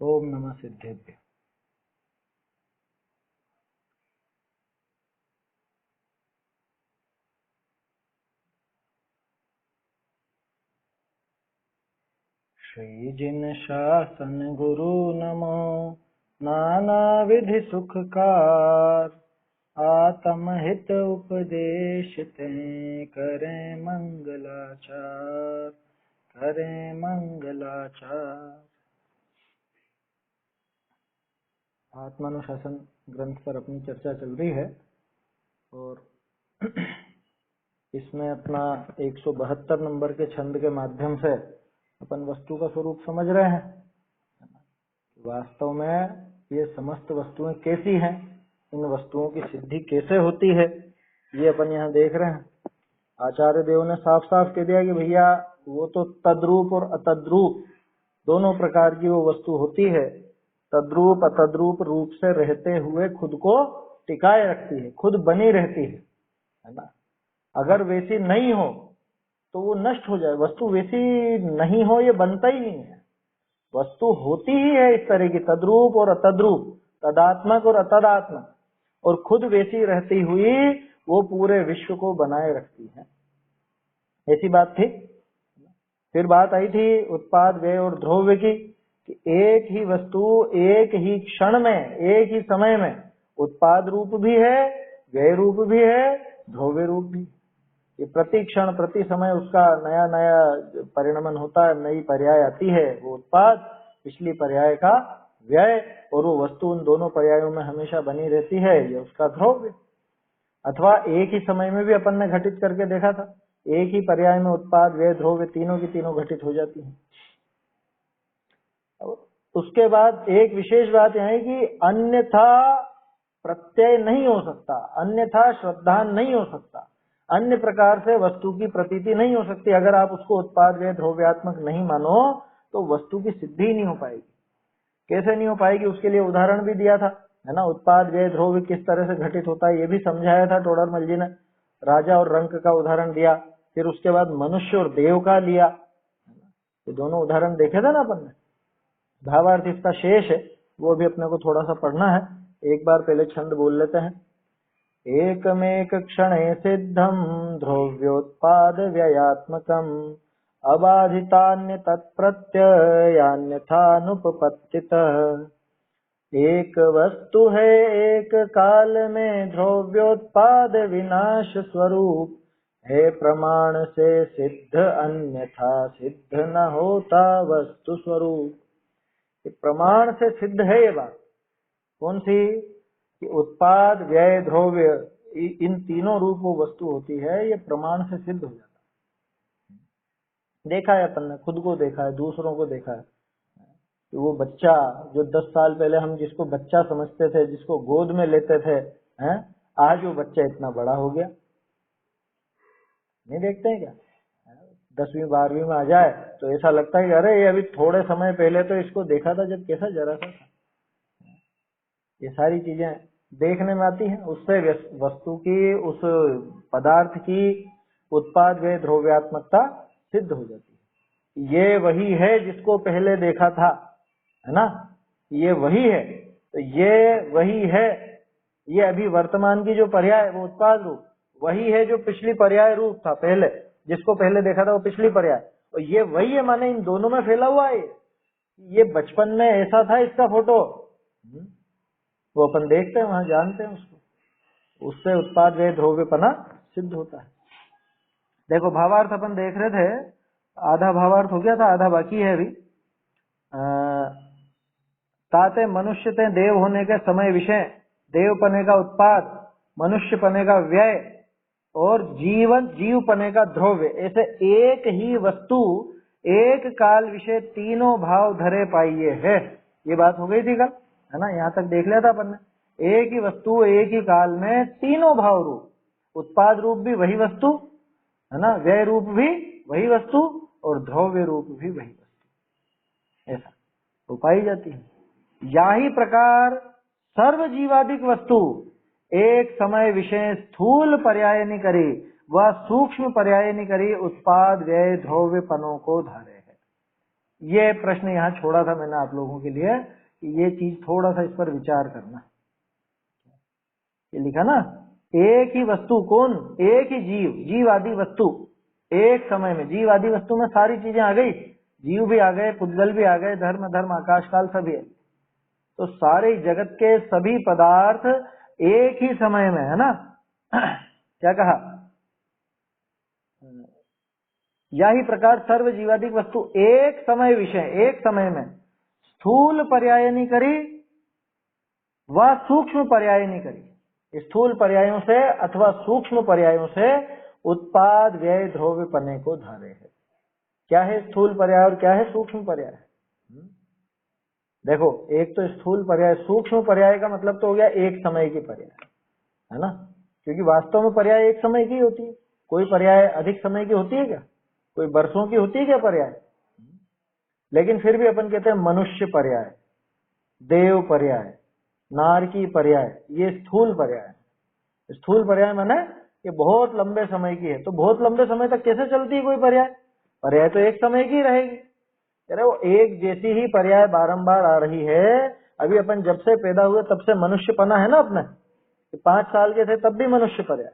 ओम नमः सिद्धेभ्य। श्री जिन शासन गुरु नमो नाना विधि सुखकार, आत्म हित उपदेश ते करें मंगलाचार, करें मंगलाचार। आत्मानुशासन ग्रंथ पर अपनी चर्चा चल रही है और इसमें अपना 172 नंबर के छंद के माध्यम से अपन वस्तु का स्वरूप समझ रहे हैं। वास्तव में ये समस्त वस्तुएं कैसी हैं, इन वस्तुओं की सिद्धि कैसे होती है, ये अपन यहाँ देख रहे हैं। आचार्य देव ने साफ साफ कह दिया कि भैया वो तो तद्रूप और अतद्रूप दोनों प्रकार की वो वस्तु होती है। तद्रूप अतद्रूप रूप से रहते हुए खुद को टिकाए रखती है, खुद बनी रहती है ना। अगर वैसी नहीं हो तो वो नष्ट हो जाए। वस्तु वैसी नहीं हो ये बनता ही नहीं है। वस्तु होती ही है इस तरह की, तद्रूप और अतद्रूप, तदात्मक और अतदात्मक, और खुद वैसी रहती हुई वो पूरे विश्व को बनाए रखती है। ऐसी बात थी। फिर बात आई थी उत्पाद व्यय और द्रव्य की, कि एक ही वस्तु एक ही क्षण में, एक ही समय में उत्पाद रूप भी है, व्यय रूप भी है, द्रव्य रूप भी। ये प्रति क्षण प्रति समय उसका नया नया परिणमन होता है, नई पर्याय आती है, वो उत्पाद, पिछली पर्याय का व्यय, और वो वस्तु उन दोनों पर्यायों में हमेशा बनी रहती है, ये उसका द्रव्य। अथवा एक ही समय में भी अपन ने घटित करके देखा था, एक ही पर्याय में उत्पाद व्यय द्रव्य तीनों की तीनों घटित हो जाती है। उसके बाद एक विशेष बात यह है कि अन्यथा प्रत्यय नहीं हो सकता, अन्यथा श्रद्धा नहीं हो सकता, अन्य प्रकार से वस्तु की प्रतीति नहीं हो सकती। अगर आप उसको उत्पाद व्यय द्रव्यात्मक नहीं मानो तो वस्तु की सिद्धि नहीं हो पाएगी। कैसे नहीं हो पाएगी, उसके लिए उदाहरण भी दिया था, है ना। उत्पाद व्यय द्रव्य किस तरह से घटित होता है ये भी समझाया था टोडरमल जी ने। राजा और रंक का उदाहरण दिया, फिर उसके बाद मनुष्य और देव का लिया। ये दोनों उदाहरण देखे थे ना अपन ने। भावार्थ इसका शेष है, वो भी अपने को थोड़ा सा पढ़ना है। एक बार पहले छंद बोल लेते हैं। एकमेक क्षणे सिद्धम द्रव्योत्पाद व्ययात्मकम, अबाधितान्य तत्प्रत्ययान्यथानुपपत्तितः। एक वस्तु है एक काल में द्रव्योत्पाद विनाश स्वरूप, है प्रमाण से सिद्ध अन्यथा सिद्ध न होता वस्तु स्वरूप। प्रमाण से सिद्ध है ये बात। कौन सी? कि उत्पाद व्यय द्रव्य इन तीनों रूप वो वस्तु होती है, ये प्रमाण से सिद्ध हो जाता है। देखा है अपन ने, खुद को देखा है, दूसरों को देखा है। कि वो बच्चा जो 10 साल पहले हम जिसको बच्चा समझते थे, जिसको गोद में लेते थे, हैं, आज वो बच्चा इतना बड़ा हो गया। नहीं देखते हैं क्या? 10वीं 12वीं में आ जाए तो ऐसा लगता है कि अरे ये अभी थोड़े समय पहले तो इसको देखा था जब कैसा जरा सा था। ये सारी चीजें देखने में आती हैं। उससे वस्तु की, उस पदार्थ की उत्पाद व द्रव्यात्मकता सिद्ध हो जाती है। ये वही है जिसको पहले देखा था, है ना। ये वही है, तो ये वही है। ये अभी वर्तमान की जो पर्याय वो उत्पाद रूप वही है जो पिछली पर्याय रूप था। पहले जिसको पहले देखा था वो पिछली पर्याय, और ये वही है, माने इन दोनों में फैला हुआ है। ये बचपन में ऐसा था इसका फोटो, वो अपन देखते हैं, वहां जानते हैं उसको। उससे उत्पाद व द्रव्यपना सिद्ध होता है। देखो भावार्थ अपन देख रहे थे, आधा भावार्थ हो गया था, आधा बाकी है अभी। ताते मनुष्य ते देव होने के समय विषय, देव पने का उत्पाद, मनुष्य पने का व्यय और जीवन जीव पने का द्रव्य, ऐसे एक ही वस्तु एक काल विषय तीनों भाव धरे पाइये है। ये बात हो गई थी कल, है ना। यहाँ तक देख लिया था अपन ने। एक ही वस्तु एक ही काल में तीनों भाव रूप, उत्पाद रूप भी वही वस्तु, है ना, व्यय रूप भी वही वस्तु और द्रव्य रूप भी वही वस्तु, ऐसा हो पाई जाती है। याही प्रकार सर्व जीवादिक वस्तु एक समय विषय स्थूल पर्याय नहीं करी व सूक्ष्म पर्याय नहीं करी, उत्पाद व्यय द्रव्य पनों को धारे है। ये प्रश्न यहाँ छोड़ा था मैंने आप लोगों के लिए कि ये चीज थोड़ा सा इस पर विचार करना। ये लिखा ना, एक ही वस्तु, कौन? एक ही जीव, जीव आदि वस्तु एक समय में, जीव आदि वस्तु में सारी चीजें आ गई, जीव भी आ गए, पुद्गल भी आ गए, धर्म धर्म आकाश काल सभी है। तो सारे जगत के सभी पदार्थ एक ही समय में, है ना क्या कहा? या ही प्रकार सर्व जीवादिक वस्तु एक समय विषय, एक समय में स्थूल पर्याय नहीं करी व सूक्ष्म पर्याय नहीं करी। स्थूल पर्यायों से अथवा सूक्ष्म पर्यायों से उत्पाद व्यय ध्रुव पने को धारे है। क्या है स्थूल पर्याय और क्या है सूक्ष्म पर्याय? देखो, एक तो स्थूल पर्याय, सूक्ष्म पर्याय का मतलब तो हो गया एक समय की पर्याय, है ना, क्योंकि वास्तव में पर्याय एक समय की होती है। कोई पर्याय अधिक समय की होती है क्या? कोई वर्षों की होती है क्या पर्याय? लेकिन फिर भी अपन कहते हैं मनुष्य पर्याय, देव पर्याय, नारकी पर्याय, ये स्थूल पर्याय। स्थूल पर्याय माने ये बहुत लंबे समय की है। तो बहुत लंबे समय तक कैसे चलती है कोई पर्याय? पर्याय तो एक समय की रहेगी। अरे वो एक जैसी ही पर्याय बारंबार आ रही है। अभी अपन जब से पैदा हुए तब से मनुष्य पना है ना अपने, 5 साल के थे तब भी मनुष्य पर्याय,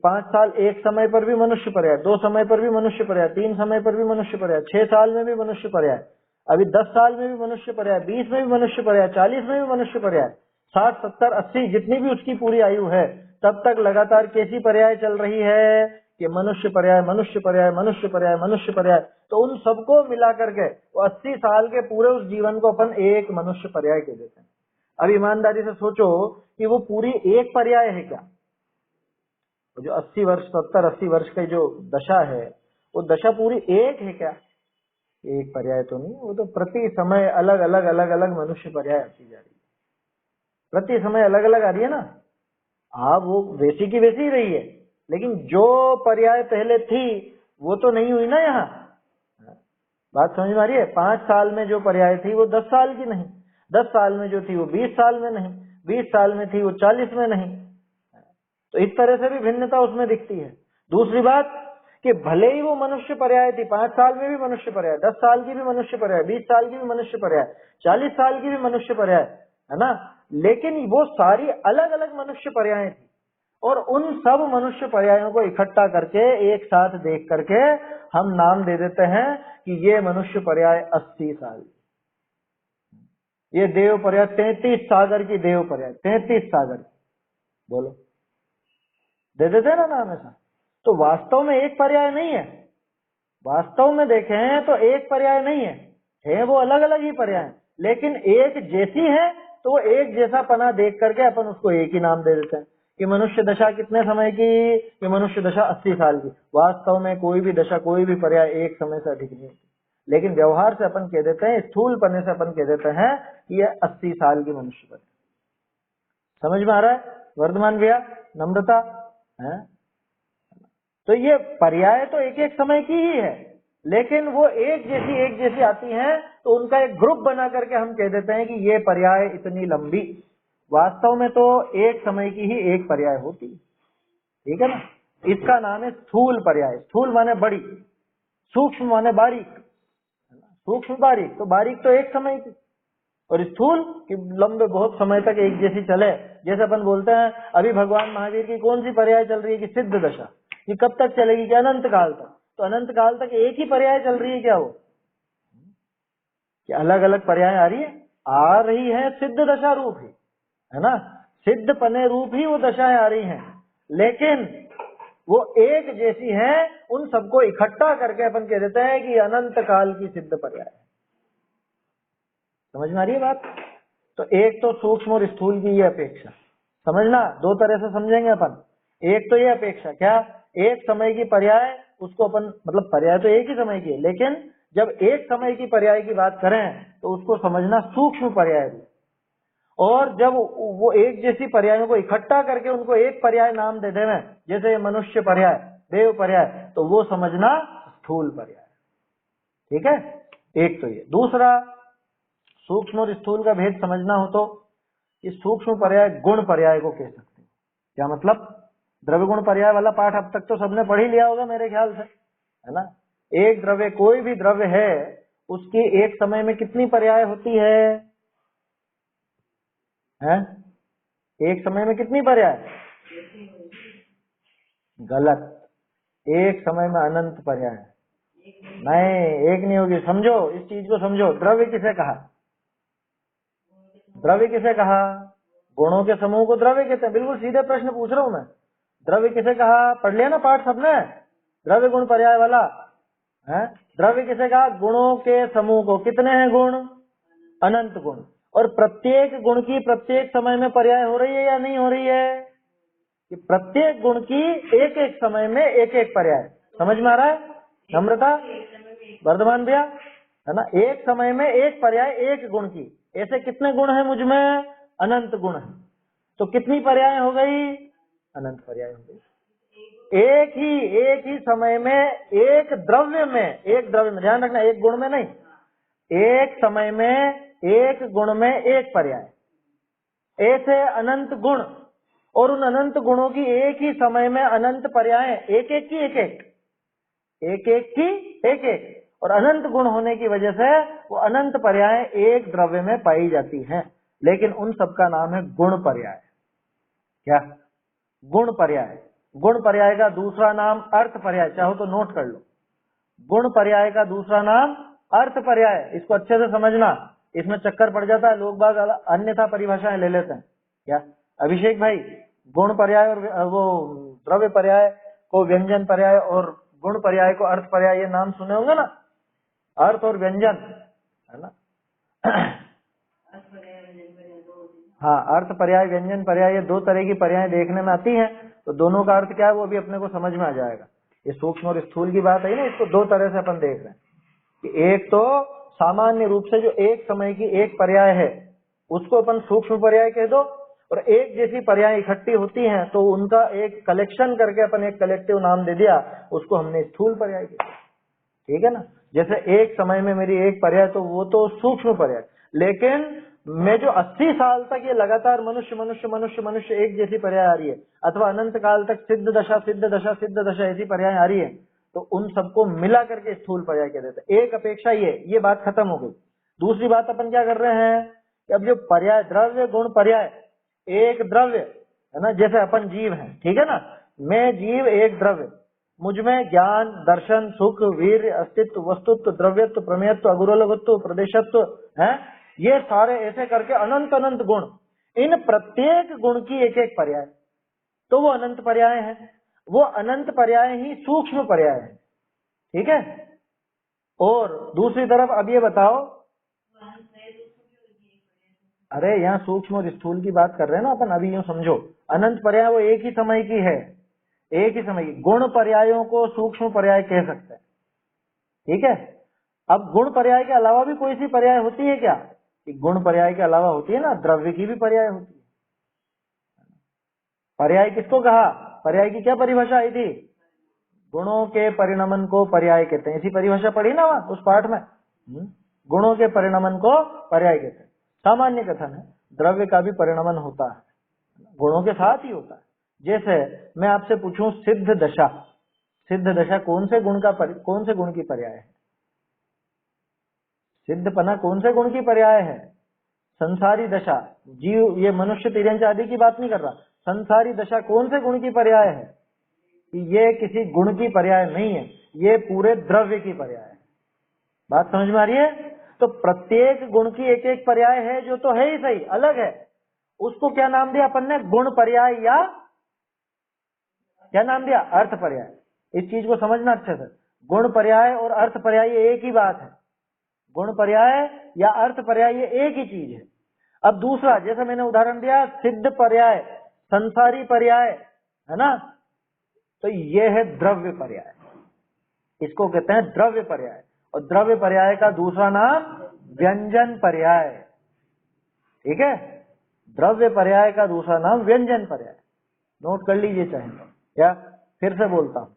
5 साल एक समय पर भी मनुष्य पर्याय, 2 समय पर भी मनुष्य पर्याय, 3 समय पर भी मनुष्य पर्याय, 6 साल में भी मनुष्य पर्याय, अभी 10 साल में भी मनुष्य पर्याय, 20 में भी मनुष्य पर्याय, 40 में भी मनुष्य पर्याय, 60, 70, 80 जितनी भी उसकी पूरी आयु है तब तक लगातार कैसी पर्याय चल रही है कि मनुष्य पर्याय, मनुष्य पर्याय, मनुष्य पर्याय, मनुष्य पर्याय। तो उन सबको मिला करके वो 80 साल के पूरे उस जीवन को अपन एक मनुष्य पर्याय कह देते हैं। अब ईमानदारी से सोचो कि वो पूरी एक पर्याय है क्या? जो 80 वर्ष, 70-80 वर्ष की जो दशा है वो दशा पूरी एक है क्या? एक पर्याय तो नहीं, वो तो प्रति समय अलग अलग अलग अलग मनुष्य पर्याय आती जा रही है, प्रति समय अलग अलग आ रही है ना। हाँ, वो वैसी की वैसी ही रही है, लेकिन जो पर्याय पहले थी वो तो नहीं हुई ना यहाँ। बात समझ में आ रही है? 5 साल में जो पर्याय थी वो 10 साल की नहीं, 10 साल में जो थी वो 20 साल में नहीं, 20 साल में थी वो 40 में नहीं। तो इस तरह से भी भिन्नता उसमें दिखती है। दूसरी बात कि भले ही वो मनुष्य पर्याय थी, 5 साल में भी मनुष्य पर्याय, 10 साल की भी मनुष्य पर्याय, 20 साल की भी मनुष्य पर्याय, 40 साल की भी मनुष्य पर्याय, है ना, लेकिन वो सारी अलग अलग मनुष्य पर्याय थी। और उन सब मनुष्य पर्यायों को इकट्ठा करके एक साथ देख करके हम नाम दे देते हैं कि ये मनुष्य पर्याय 80 साल, ये देव पर्याय 33 सागर की देव पर्याय, 33 सागर, बोलो, दे देते हैं ना नाम ऐसा। तो वास्तव में एक पर्याय नहीं है, वास्तव में देखें तो एक पर्याय नहीं है वो अलग अलग ही पर्याय, लेकिन एक जैसी है तो वो एक जैसा पना देख करके अपन उसको एक ही नाम दे देते हैं कि मनुष्य दशा कितने समय की, कि मनुष्य दशा 80 साल की। वास्तव में कोई भी दशा, कोई भी पर्याय एक समय से अधिक नहीं होती, लेकिन व्यवहार से अपन कह देते हैं, स्थूल पने से अपन कह देते हैं कि ये 80 साल की मनुष्य पर्याय। समझ में आ रहा है वर्धमान भैया? नम्रता है? तो ये पर्याय तो एक एक समय की ही है, लेकिन वो एक जैसी आती हैं तो उनका एक ग्रुप बना करके हम कह देते हैं कि ये पर्याय इतनी लंबी। वास्तव में तो एक समय की ही एक पर्याय होती है, ठीक है ना। इसका नाम है स्थूल पर्याय। स्थूल माने बड़ी, सूक्ष्म माने बारीक, सूक्ष्म बारीक, तो बारीक तो एक समय की, और स्थूल कि लंबे बहुत समय तक एक जैसी चले। जैसे अपन बोलते हैं अभी भगवान महावीर की कौन सी पर्याय चल रही है कि सिद्ध दशा, ये कब तक चलेगी? कि अनंत काल तक। तो अनंत काल तक एक ही पर्याय चल रही है क्या? वो कि अलग अलग पर्याय आ रही है? आ रही है, सिद्ध दशा रूप ही, है ना, सिद्ध पने रूप ही वो दशाएं आ रही हैं, लेकिन वो एक जैसी है। उन सबको इकट्ठा करके अपन कह देते हैं कि अनंत काल की सिद्ध पर्याय। समझ में आ रही है बात? तो एक तो सूक्ष्म और स्थूल की ये अपेक्षा समझना, दो तरह से समझेंगे अपन। एक तो ये अपेक्षा, क्या? एक समय की पर्याय, उसको अपन मतलब पर्याय तो एक ही समय की है, लेकिन जब एक समय की पर्याय की बात करें तो उसको समझना सूक्ष्म पर्याय। और जब वो एक जैसी पर्यायों को इकट्ठा करके उनको एक पर्याय नाम दे देवे, जैसे मनुष्य पर्याय, देव पर्याय, तो वो समझना स्थूल पर्याय। ठीक है, एक तो ये। दूसरा, सूक्ष्म और स्थूल का भेद समझना हो तो इस सूक्ष्म पर्याय गुण पर्याय को कह सकते हैं। क्या मतलब? द्रव्य गुण पर्याय वाला पाठ अब तक तो सबने पढ़ ही लिया होगा मेरे ख्याल से, है ना। एक द्रव्य, कोई भी द्रव्य है, उसकी एक समय में कितनी पर्याय होती है? हैं? एक समय में कितनी पर्याय? गलत, एक समय में अनंत पर्याय। नहीं, एक नहीं होगी। समझो, इस चीज को समझो। द्रव्य किसे कहा? द्रव्य किसे कहा? गुणों के समूह को द्रव्य कहते हैं। बिल्कुल सीधे प्रश्न पूछ रहा हूं मैं। द्रव्य किसे कहा? पढ़ लिया ना पाठ सबने, द्रव्य गुण पर्याय वाला है। द्रव्य किसे कहा? गुणों के समूह को। कितने हैं गुण? अनंत गुण। और प्रत्येक गुण की प्रत्येक समय में पर्याय हो रही है या नहीं हो रही है? कि प्रत्येक गुण की एक एक समय में एक एक पर्याय। समझ में आ रहा है? नम्रता, वर्धमान भैया, है ना? एक समय में एक पर्याय एक गुण की। ऐसे कितने गुण हैं मुझ में? अनंत गुण है। तो कितनी पर्याय हो गई? अनंत पर्याय हो गई। एक ही समय में एक द्रव्य में, ध्यान रखना, एक गुण में नहीं, एक समय में एक गुण में एक पर्याय। ऐसे अनंत गुण, और उन अनंत गुणों की एक ही समय में अनंत पर्याय, एक एक की एक एक, और अनंत गुण होने की वजह से वो अनंत पर्याय एक द्रव्य में पाई जाती हैं। लेकिन उन सबका नाम है गुण पर्याय। क्या? गुण पर्याय। गुण पर्याय का दूसरा नाम अर्थ पर्याय। चाहो तो नोट कर लो। गुण पर्याय का दूसरा नाम अर्थ पर्याय। इसको अच्छे से समझना, इसमें चक्कर पड़ जाता है, लोग बाग अन्यथा परिभाषाएं ले लेते हैं। क्या अभिषेक भाई? गुण पर्याय और वो द्रव्य पर्याय को व्यंजन पर्याय और गुण पर्याय को अर्थ पर्याय, ये नाम सुने होंगे ना? अर्थ और व्यंजन, है ना? हाँ, अर्थ पर्याय व्यंजन पर्याय, ये दो तरह की पर्याय देखने में आती हैं। तो दोनों का अर्थ क्या है वो भी अपने को समझ में आ जाएगा। ये सूक्ष्म और स्थूल की बात है ना, इसको दो तरह से अपन देख रहे हैं कि एक तो सामान्य रूप से जो एक समय की एक पर्याय है उसको अपन सूक्ष्म पर्याय कह दो, और एक जैसी पर्याय इकट्ठी होती हैं तो उनका एक कलेक्शन करके अपन एक कलेक्टिव नाम दे दिया, उसको हमने स्थूल पर्याय कह दिया। ठीक है ना? जैसे एक समय में मेरी एक पर्याय, तो वो तो सूक्ष्म पर्याय। लेकिन मैं जो 80 साल तक ये लगातार मनुष्य मनुष्य मनुष्य मनुष्य एक जैसी पर्याय आ रही है, अथवा अनंत काल तक सिद्ध दशा सिद्ध दशा सिद्ध दशा ऐसी पर्याय आ रही है, तो उन सबको मिला करके स्थूल पर्याय कह देते हैं। एक अपेक्षा ये बात खत्म हो गई। दूसरी बात अपन क्या कर रहे हैं कि अब जो पर्याय, द्रव्य गुण पर्याय, एक द्रव्य है ना, जैसे अपन जीव हैं, ठीक है ना? मैं जीव एक द्रव्य, मुझ में ज्ञान, दर्शन, सुख, वीर, अस्तित्व, वस्तुत्व, द्रव्यत्व, प्रमेयत्व, अगुरलगत्व, प्रदेशत्व है, ये सारे ऐसे करके अनंत अनंत गुण, इन प्रत्येक गुण की एक एक पर्याय, तो वो अनंत पर्याय है। वो अनंत पर्याय ही सूक्ष्म पर्याय है। ठीक है? और दूसरी तरफ अब ये बताओ, अरे यहाँ सूक्ष्म और स्थूल की बात कर रहे हैं ना अपन। अभी यूं समझो, अनंत पर्याय वो एक ही समय की है, एक ही समय की। गुण पर्यायों को सूक्ष्म पर्याय कह सकते हैं। ठीक है? अब गुण पर्याय के अलावा भी कोई सी पर्याय होती है क्या? कि गुण पर्याय के अलावा होती है ना, द्रव्य की भी पर्याय होती है। पर्याय किसको कहा? पर्याय की क्या परिभाषा आई थी? गुणों के परिणमन को पर्याय कहते हैं। ऐसी परिभाषा पढ़ी ना वहां उस पाठ में। गुणों के परिणमन को पर्याय कहते हैं। सामान्य कथन है, द्रव्य का भी परिणमन होता है, गुणों के साथ ही होता है। जैसे मैं आपसे पूछूं सिद्ध दशा, सिद्ध दशा कौन से गुण की पर्याय है? सिद्धपना कौन से गुण की पर्याय है? संसारी दशा, जीव, ये मनुष्य तिर्यंच आदि की बात नहीं कर रहा। संसारी दशा कौन से गुण की पर्याय है? ये किसी गुण की पर्याय नहीं है, ये पूरे द्रव्य की पर्याय है। बात समझ में आ रही है? तो प्रत्येक गुण की एक एक पर्याय है, जो तो है ही सही, अलग है। उसको क्या नाम दिया अपन ने? गुण पर्याय, या क्या नाम दिया? अर्थ पर्याय। इस चीज को समझना अच्छे से। गुण पर्याय और अर्थ पर्याय ये एक ही बात है। गुण पर्याय या अर्थ पर्याय ये एक ही चीज है। अब दूसरा, जैसे मैंने उदाहरण दिया सिद्ध पर्याय, संसारी पर्याय, है ना? तो ये है द्रव्य पर्याय, इसको कहते हैं द्रव्य पर्याय। और द्रव्य पर्याय का दूसरा नाम व्यंजन पर्याय। ठीक है? द्रव्य पर्याय का दूसरा नाम व्यंजन पर्याय। नोट कर लीजिए चाहे। क्या? फिर से बोलता हूं,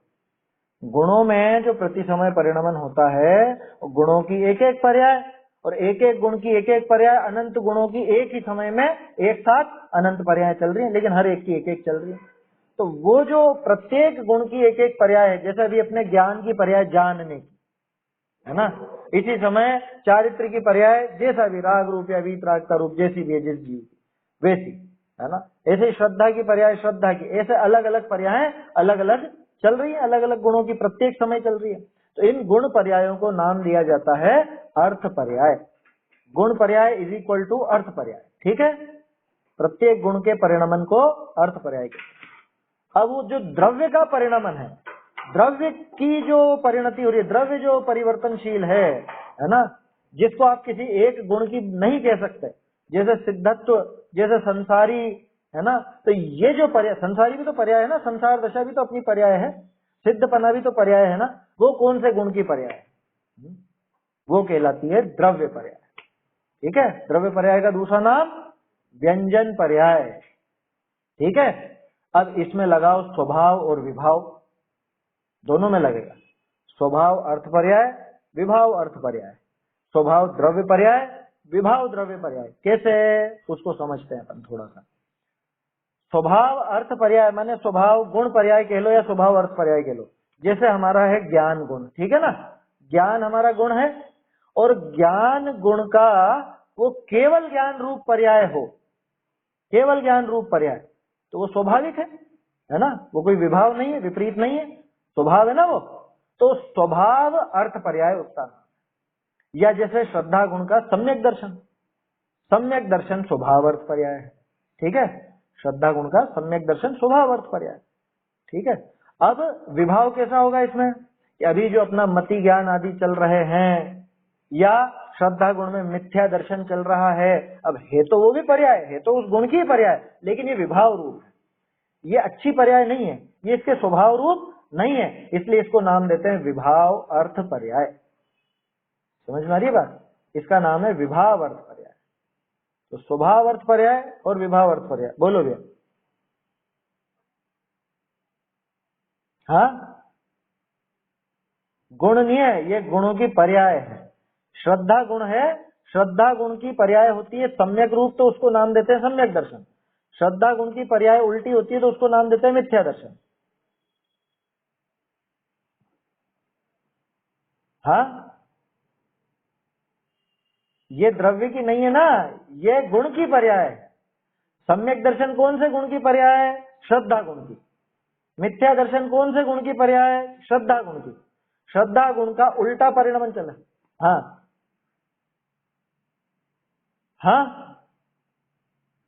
गुणों में जो प्रति समय परिणमन होता है, गुणों की एक एक पर्याय, और एक एक गुण की एक एक पर्याय, अनंत गुणों की एक ही समय में एक साथ अनंत पर्याय चल रही है, लेकिन हर एक की एक एक चल रही है। तो वो जो प्रत्येक गुण की एक एक पर्याय है, जैसे अभी अपने ज्ञान की पर्याय जानने की, है ना। इसी समय चारित्र की पर्याय जैसा भी राग रूप या वीतराग का रूप जैसी भी है जिस जीव की वैसी, है ना। ऐसे ही श्रद्धा की पर्याय श्रद्धा की, ऐसे अलग अलग पर्याय अलग अलग चल रही है, अलग अलग गुणों की प्रत्येक समय चल रही है। तो इन गुण पर्यायों को नाम दिया जाता है अर्थ पर्याय। गुण पर्याय इज इक्वल टू अर्थ पर्याय, ठीक है। प्रत्येक गुण के परिणमन को अर्थ पर्याय कहते हैं। अब वो जो द्रव्य का परिणमन है, द्रव्य की जो परिणति हो रही है, द्रव्य जो परिवर्तनशील है ना, जिसको आप किसी एक गुण की नहीं कह सकते, जैसे सिद्धत्व, जैसे संसारी, है ना। तो ये जो पर्याय, संसारी भी तो पर्याय है ना, संसार दशा भी तो अपनी पर्याय है, सिद्धपना भी तो पर्याय है ना। वो कौन से गुण की पर्याय है? वो कहलाती है द्रव्य पर्याय, ठीक है। द्रव्य पर्याय का दूसरा नाम व्यंजन पर्याय, ठीक है। अब इसमें लगाओ स्वभाव और विभाव, दोनों में लगेगा। स्वभाव अर्थ पर्याय, विभाव अर्थ पर्याय। स्वभाव द्रव्य पर्याय, विभाव द्रव्य पर्याय। कैसे, उसको समझते हैं अपन थोड़ा सा। स्वभाव अर्थ पर्याय माने स्वभाव गुण पर्याय कह लो या स्वभाव अर्थ पर्याय कह लो। जैसे हमारा है ज्ञान गुण, ठीक है ना, ज्ञान हमारा गुण है, और ज्ञान गुण का वो केवल ज्ञान रूप पर्याय हो, केवल ज्ञान रूप पर्याय, तो वो स्वाभाविक है ना। वो कोई विभाव नहीं है, विपरीत नहीं है, स्वभाव है ना वो। तो स्वभाव अर्थ पर्याय उसका नाम। या जैसे श्रद्धा गुण का सम्यक दर्शन, सम्यक दर्शन स्वभाव अर्थ पर्याय है, ठीक है। श्रद्धा गुण का सम्यक दर्शन स्वभाव अर्थ पर्याय, ठीक है। अब विभाव कैसा होगा इसमें, कि अभी जो अपना मति ज्ञान आदि चल रहे हैं, या श्रद्धा गुण में मिथ्या दर्शन चल रहा है, अब है तो वो भी पर्याय है, तो उस गुण की पर्याय, लेकिन ये विभाव रूप है, ये अच्छी पर्याय नहीं है, ये इसके स्वभाव रूप नहीं है, इसलिए इसको नाम देते हैं विभाव अर्थ पर्याय। समझ में आ रही है बात, इसका नाम है विभाव अर्थ पर्याय। तो स्वभाव अर्थ पर्याय और विभाव अर्थ पर्याय, बोलो भैया। हाँ, गुण नहीं है, ये गुणों की पर्याय है। श्रद्धा गुण है, श्रद्धा गुण की पर्याय होती है सम्यक रूप, तो उसको नाम देते हैं सम्यक दर्शन। श्रद्धा गुण की पर्याय उल्टी होती है तो उसको नाम देते हैं मिथ्या दर्शन। हाँ, ये द्रव्य की नहीं है ना, ये गुण की पर्याय है। सम्यक दर्शन कौन से गुण की पर्याय है? श्रद्धा गुण की। मिथ्या दर्शन कौन से गुण की पर्याय है? श्रद्धा गुण की। श्रद्धा गुण का उल्टा परिणमन चला। हाँ हाँ,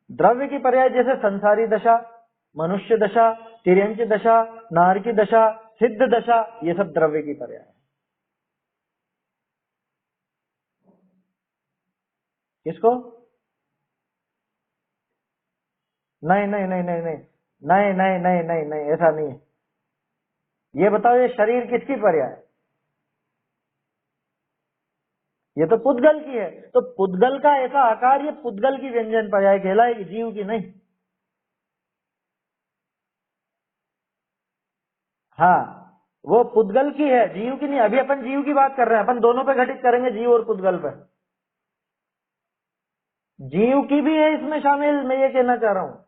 द्रव्य की पर्याय जैसे संसारी दशा, मनुष्य दशा, तिर्यंच दशा, नार की दशा, सिद्ध दशा, ये सब द्रव्य की पर्याय है। किसको? नहीं नहीं नहीं नहीं नहीं नहीं नहीं नहीं नहीं नहीं, ऐसा नहीं है। ये बताओ, ये शरीर किसकी पर्याय है? ये तो पुद्गल की है, तो पुद्गल का ऐसा आकार, ये पुद्गल की व्यंजन पर्याय कहलाएगी, जीव की नहीं। हाँ, वो पुद्गल की है, जीव की नहीं। अभी अपन जीव की बात कर रहे हैं, अपन दोनों पे घटित करेंगे, जीव और पुद्गल पे। जीव की भी है इसमें शामिल, मैं ये कहना चाह रहा हूँ।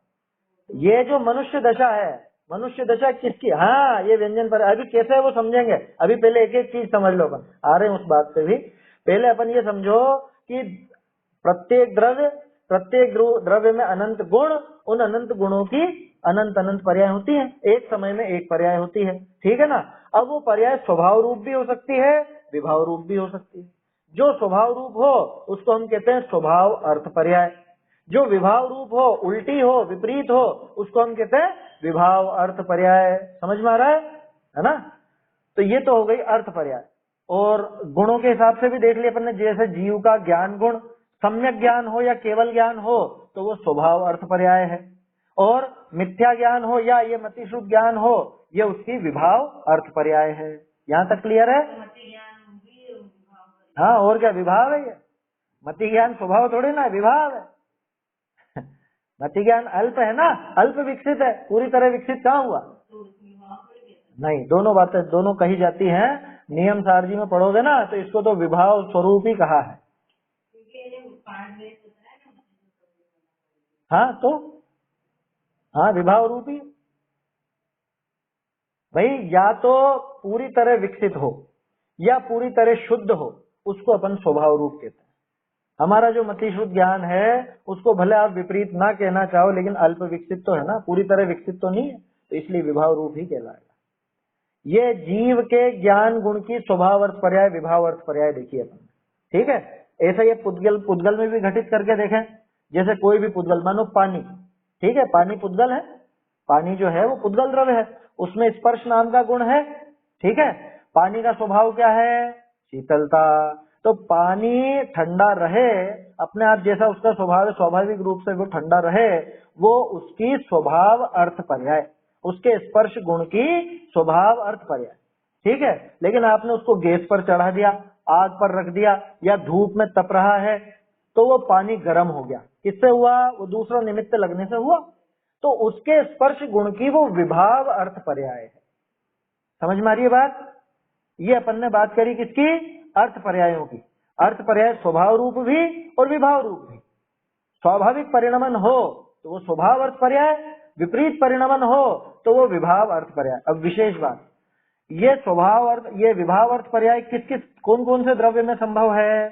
ये जो मनुष्य दशा है, मनुष्य दशा किसकी? हाँ, ये व्यंजन पर अभी कैसे है वो समझेंगे। अभी पहले एक एक चीज समझ लो, अपन आ रहे हैं उस बात पे भी। पहले अपन ये समझो कि प्रत्येक द्रव्य, प्रत्येक द्रव्य में अनंत गुण, उन अनंत गुणों की अनंत अनंत पर्याय होती है, एक समय में एक पर्याय होती है, ठीक है ना। अब वो पर्याय स्वभाव रूप भी हो सकती है, विभाव रूप भी हो सकती है। जो स्वभाव रूप हो उसको हम कहते हैं स्वभाव अर्थ पर्याय, जो विभाव रूप हो, उल्टी हो, विपरीत हो, उसको हम कहते हैं विभाव अर्थ पर्याय। समझ में आ रहा है ना। तो ये तो हो गई अर्थ पर्याय। और गुणों के हिसाब से भी देख लिया अपन ने, जैसे जीव का ज्ञान गुण सम्यक ज्ञान हो या केवल ज्ञान हो तो वो स्वभाव अर्थ पर्याय है, और मिथ्या ज्ञान हो या ये मतिश्रुत ज्ञान हो, ये उसकी विभाव अर्थ पर्याय है। यहाँ तक क्लियर है? हाँ, और क्या विभाव है ये? मति ज्ञान स्वभाव थोड़ी ना, विभाव है। मति ज्ञान अल्प है ना, अल्प विकसित है, पूरी तरह विकसित कहाँ हुआ? नहीं, दोनों बातें दोनों कही जाती हैं। नियम सारजी में पढ़ोगे ना तो इसको तो विभाव स्वरूप ही कहा है। हाँ तो, हाँ विभाव रूप ही भाई, या तो पूरी तरह विकसित हो, या पूरी तरह शुद्ध हो, उसको अपन स्वभाव रूप कहते हैं। हमारा जो मति शुद्ध ज्ञान है उसको भले आप विपरीत ना कहना चाहो, लेकिन अल्प विकसित तो है ना, पूरी तरह विकसित तो नहीं है, तो इसलिए विभाव रूप ही कहलाएगा। ये जीव के ज्ञान गुण की स्वभाव अर्थ पर्याय विभाव अर्थ पर्याय देखिए अपन, ठीक है। ऐसा ये पुद्गल में भी घटित करके देखें। जैसे कोई भी पुद्गल, मानो पानी, ठीक है, पानी पुद्गल है, पानी जो है वो पुद्गल द्रव्य है, उसमें स्पर्श नाम का गुण है, ठीक है। पानी का स्वभाव क्या है? शीतलता। तो पानी ठंडा रहे अपने आप, जैसा उसका स्वभाव है, स्वाभाविक रूप से वो ठंडा रहे, वो उसकी स्वभाव अर्थ पर्याय, उसके स्पर्श गुण की स्वभाव अर्थ पर्याय, ठीक है। लेकिन आपने उसको गैस पर चढ़ा दिया, आग पर रख दिया, या धूप में तप रहा है, तो वो पानी गर्म हो गया। किससे हुआ? वो दूसरा निमित्त लगने से हुआ। तो उसके स्पर्श गुण की वो विभाव अर्थ पर्याय है। समझ में आ रही है बात? ये अपन ने बात करी किसकी? अर्थ पर्यायों की। अर्थ पर्याय स्वभाव रूप भी और विभाव रूप भी। स्वाभाविक परिणमन हो तो वो स्वभाव अर्थ पर्याय, विपरीत परिणमन हो तो वो विभाव अर्थ पर्याय। अब विशेष बात, ये स्वभाव अर्थ, ये विभाव अर्थ पर्याय किस किस कौन कौन से द्रव्य में संभव है?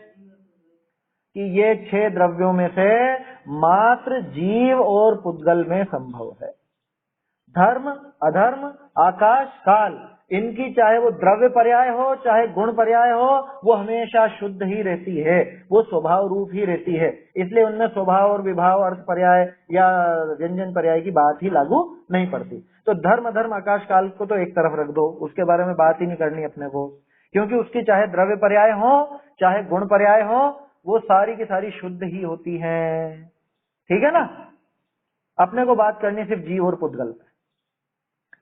कि ये 6 द्रव्यों में से मात्र जीव और पुद्गल में संभव है। धर्म, अधर्म, आकाश, काल, इनकी चाहे वो द्रव्य पर्याय हो चाहे गुण पर्याय हो, वो हमेशा शुद्ध ही रहती है, वो स्वभाव रूप ही रहती है। इसलिए उनमें स्वभाव और विभाव अर्थ पर्याय या व्यंजन पर्याय की बात ही लागू नहीं पड़ती। तो धर्म, अधर्म, आकाश, काल को तो एक तरफ रख दो, उसके बारे में बात ही नहीं करनी अपने को, क्योंकि उसकी चाहे द्रव्य पर्याय हो चाहे गुण पर्याय हो, वो सारी की सारी शुद्ध ही होती है, ठीक है ना। अपने को बात करनी सिर्फ जीव और पुद्गल पे।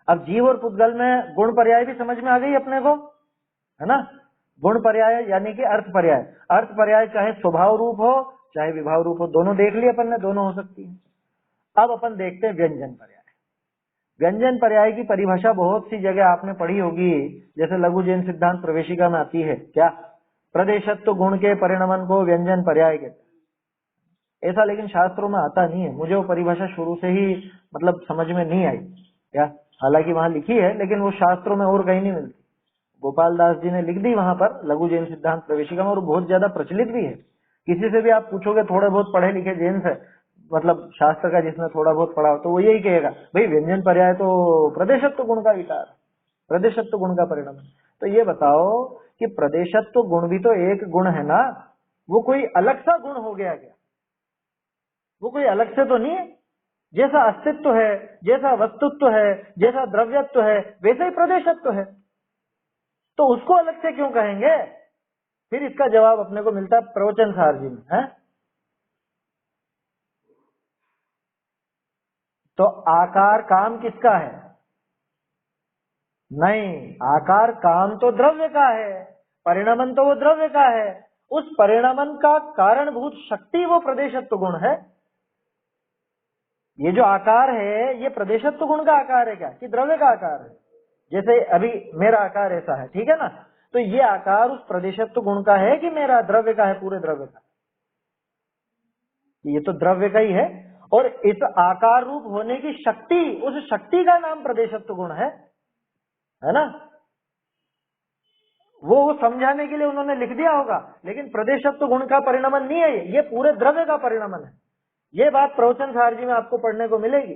अब जीव और पुद्गल में गुण पर्याय भी समझ में आ गई अपने को, है ना। गुण पर्याय यानी कि अर्थ पर्याय, अर्थ पर्याय चाहे स्वभाव रूप हो चाहे विभाव रूप हो, दोनों देख लिए अपन ने, दोनों हो सकती है। अब अपन देखते हैं व्यंजन पर्याय। व्यंजन पर्याय की परिभाषा बहुत सी जगह आपने पढ़ी होगी, जैसे लघु जैन सिद्धांत प्रवेशिका में आती है, क्या? प्रदेशत्व गुण के परिणमन को व्यंजन पर्याय कहते हैं। ऐसा लेकिन शास्त्रों में आता नहीं है, मुझे वो परिभाषा शुरू से ही मतलब समझ में नहीं आई, क्या? हालांकि वहां लिखी है लेकिन वो शास्त्रों में और कहीं नहीं मिलती। गोपाल दास जी ने लिख दी वहां पर लघु जैन सिद्धांत प्रवेशिका में, और बहुत ज्यादा प्रचलित भी है। किसी से भी आप पूछोगे थोड़े बहुत पढ़े लिखे जैन से, मतलब शास्त्र का जिसने थोड़ा बहुत पढ़ा हो, तो वो यही कहेगा, भाई व्यंजन पर्याय तो प्रदेशत्व गुण का विकार, प्रदेशत्व गुण का परिणाम। तो ये बताओ कि प्रदेशत्व गुण भी तो एक गुण है ना, वो कोई अलग सा गुण हो गया क्या? वो कोई अलग से तो नहीं है। जैसा अस्तित्व है, जैसा वस्तुत्व है, जैसा द्रव्यत्व है, वैसे ही प्रदेशत्व है, तो उसको अलग से क्यों कहेंगे? फिर इसका जवाब अपने को मिलता है प्रवचन सार जी में, है? तो आकार काम किसका है? नहीं, आकार काम तो द्रव्य का है, परिणमन तो वो द्रव्य का है। उस परिणमन का कारणभूत शक्ति वो प्रदेशत्व गुण है। ये जो आकार है ये प्रदेशत्व गुण का आकार है क्या, कि द्रव्य का आकार है? जैसे अभी मेरा आकार ऐसा है, ठीक है ना, तो ये आकार उस प्रदेशत्व गुण का है कि मेरा द्रव्य का है, पूरे द्रव्य का? ये तो द्रव्य का ही है, और इस आकार रूप होने की शक्ति, उस शक्ति का नाम प्रदेशत्व गुण है ना। वो समझाने के लिए उन्होंने लिख दिया होगा, लेकिन प्रदेशत्व गुण का परिणमन नहीं है, ये पूरे द्रव्य का परिणमन है। ये बात प्रवचन सार जी में आपको पढ़ने को मिलेगी,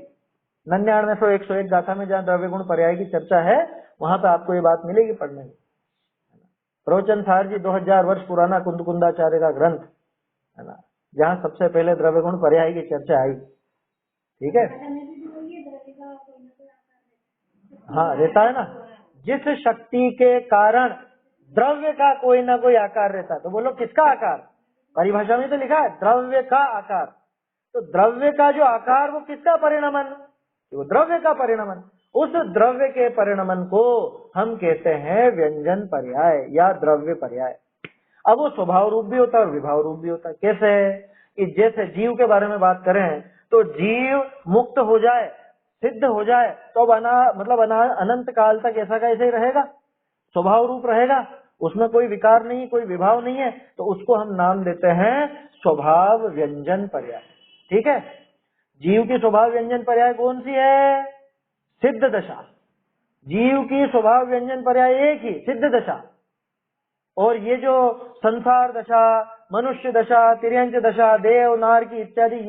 99-101 गाथा में, जहां द्रव्य गुण पर्याय की चर्चा है, वहां पे आपको ये बात मिलेगी पढ़ने में। प्रवचन सार जी 2000 वर्ष पुराना कुंदकुंदाचार्य का ग्रंथ है ना, जहाँ सबसे पहले द्रव्य गुण पर्याय की चर्चा आई, ठीक है। हाँ, रहता है ना, जिस शक्ति के कारण द्रव्य का कोई ना कोई आकार रहता है, तो बोलो किसका आकार? परिभाषा में तो लिखा है द्रव्य का आकार। तो द्रव्य का जो आकार वो किसका परिणमन? वो द्रव्य का परिणमन। उस द्रव्य के परिणमन को हम कहते हैं व्यंजन पर्याय या द्रव्य पर्याय। अब वो स्वभाव रूप भी होता है और विभाव रूप भी होता है। कैसे? कि जैसे जीव के बारे में बात करें तो जीव मुक्त हो जाए, सिद्ध हो जाए, तो अब अनंत काल तक ऐसा का ऐसा ही रहेगा, स्वभाव रूप रहेगा, उसमें कोई विकार नहीं, कोई विभाव नहीं है, तो उसको हम नाम देते हैं स्वभाव व्यंजन पर्याय, ठीक है। जीव की स्वभाव व्यंजन पर्याय कौन सी है? सिद्ध दशा। जीव की स्वभाव व्यंजन पर्याय एक ही, सिद्ध दशा। और ये जो संसार दशा, मनुष्य दशा, तिर्यंच दशा, देव, नारकी इत्यादि,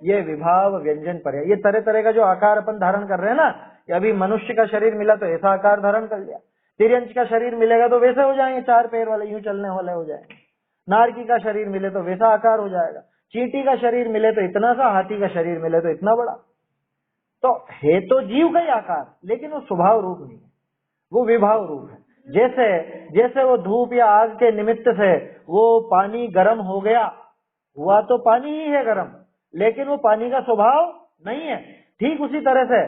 ये विभाव व्यंजन पर्याय, ये तरह तरह का जो आकार अपन धारण कर रहे हैं ना, कि अभी मनुष्य का शरीर मिला तो ऐसा आकार धारण कर लिया, तिर्यंच का शरीर मिलेगा तो वैसे हो जाएंगे, 4 पैर वाले यूं चलने वाले हो जाएंगे, नारकी का शरीर मिले तो वैसा आकार हो जाएगा, चींटी का शरीर मिले तो इतना सा, हाथी का शरीर मिले तो इतना बड़ा। तो है तो जीव का ही आकार, लेकिन वो स्वभाव रूप नहीं है, वो विभाव रूप है। जैसे जैसे वो धूप या आग के निमित्त से वो पानी गर्म हो गया, हुआ तो पानी ही है गर्म, लेकिन वो पानी का स्वभाव नहीं है। ठीक उसी तरह से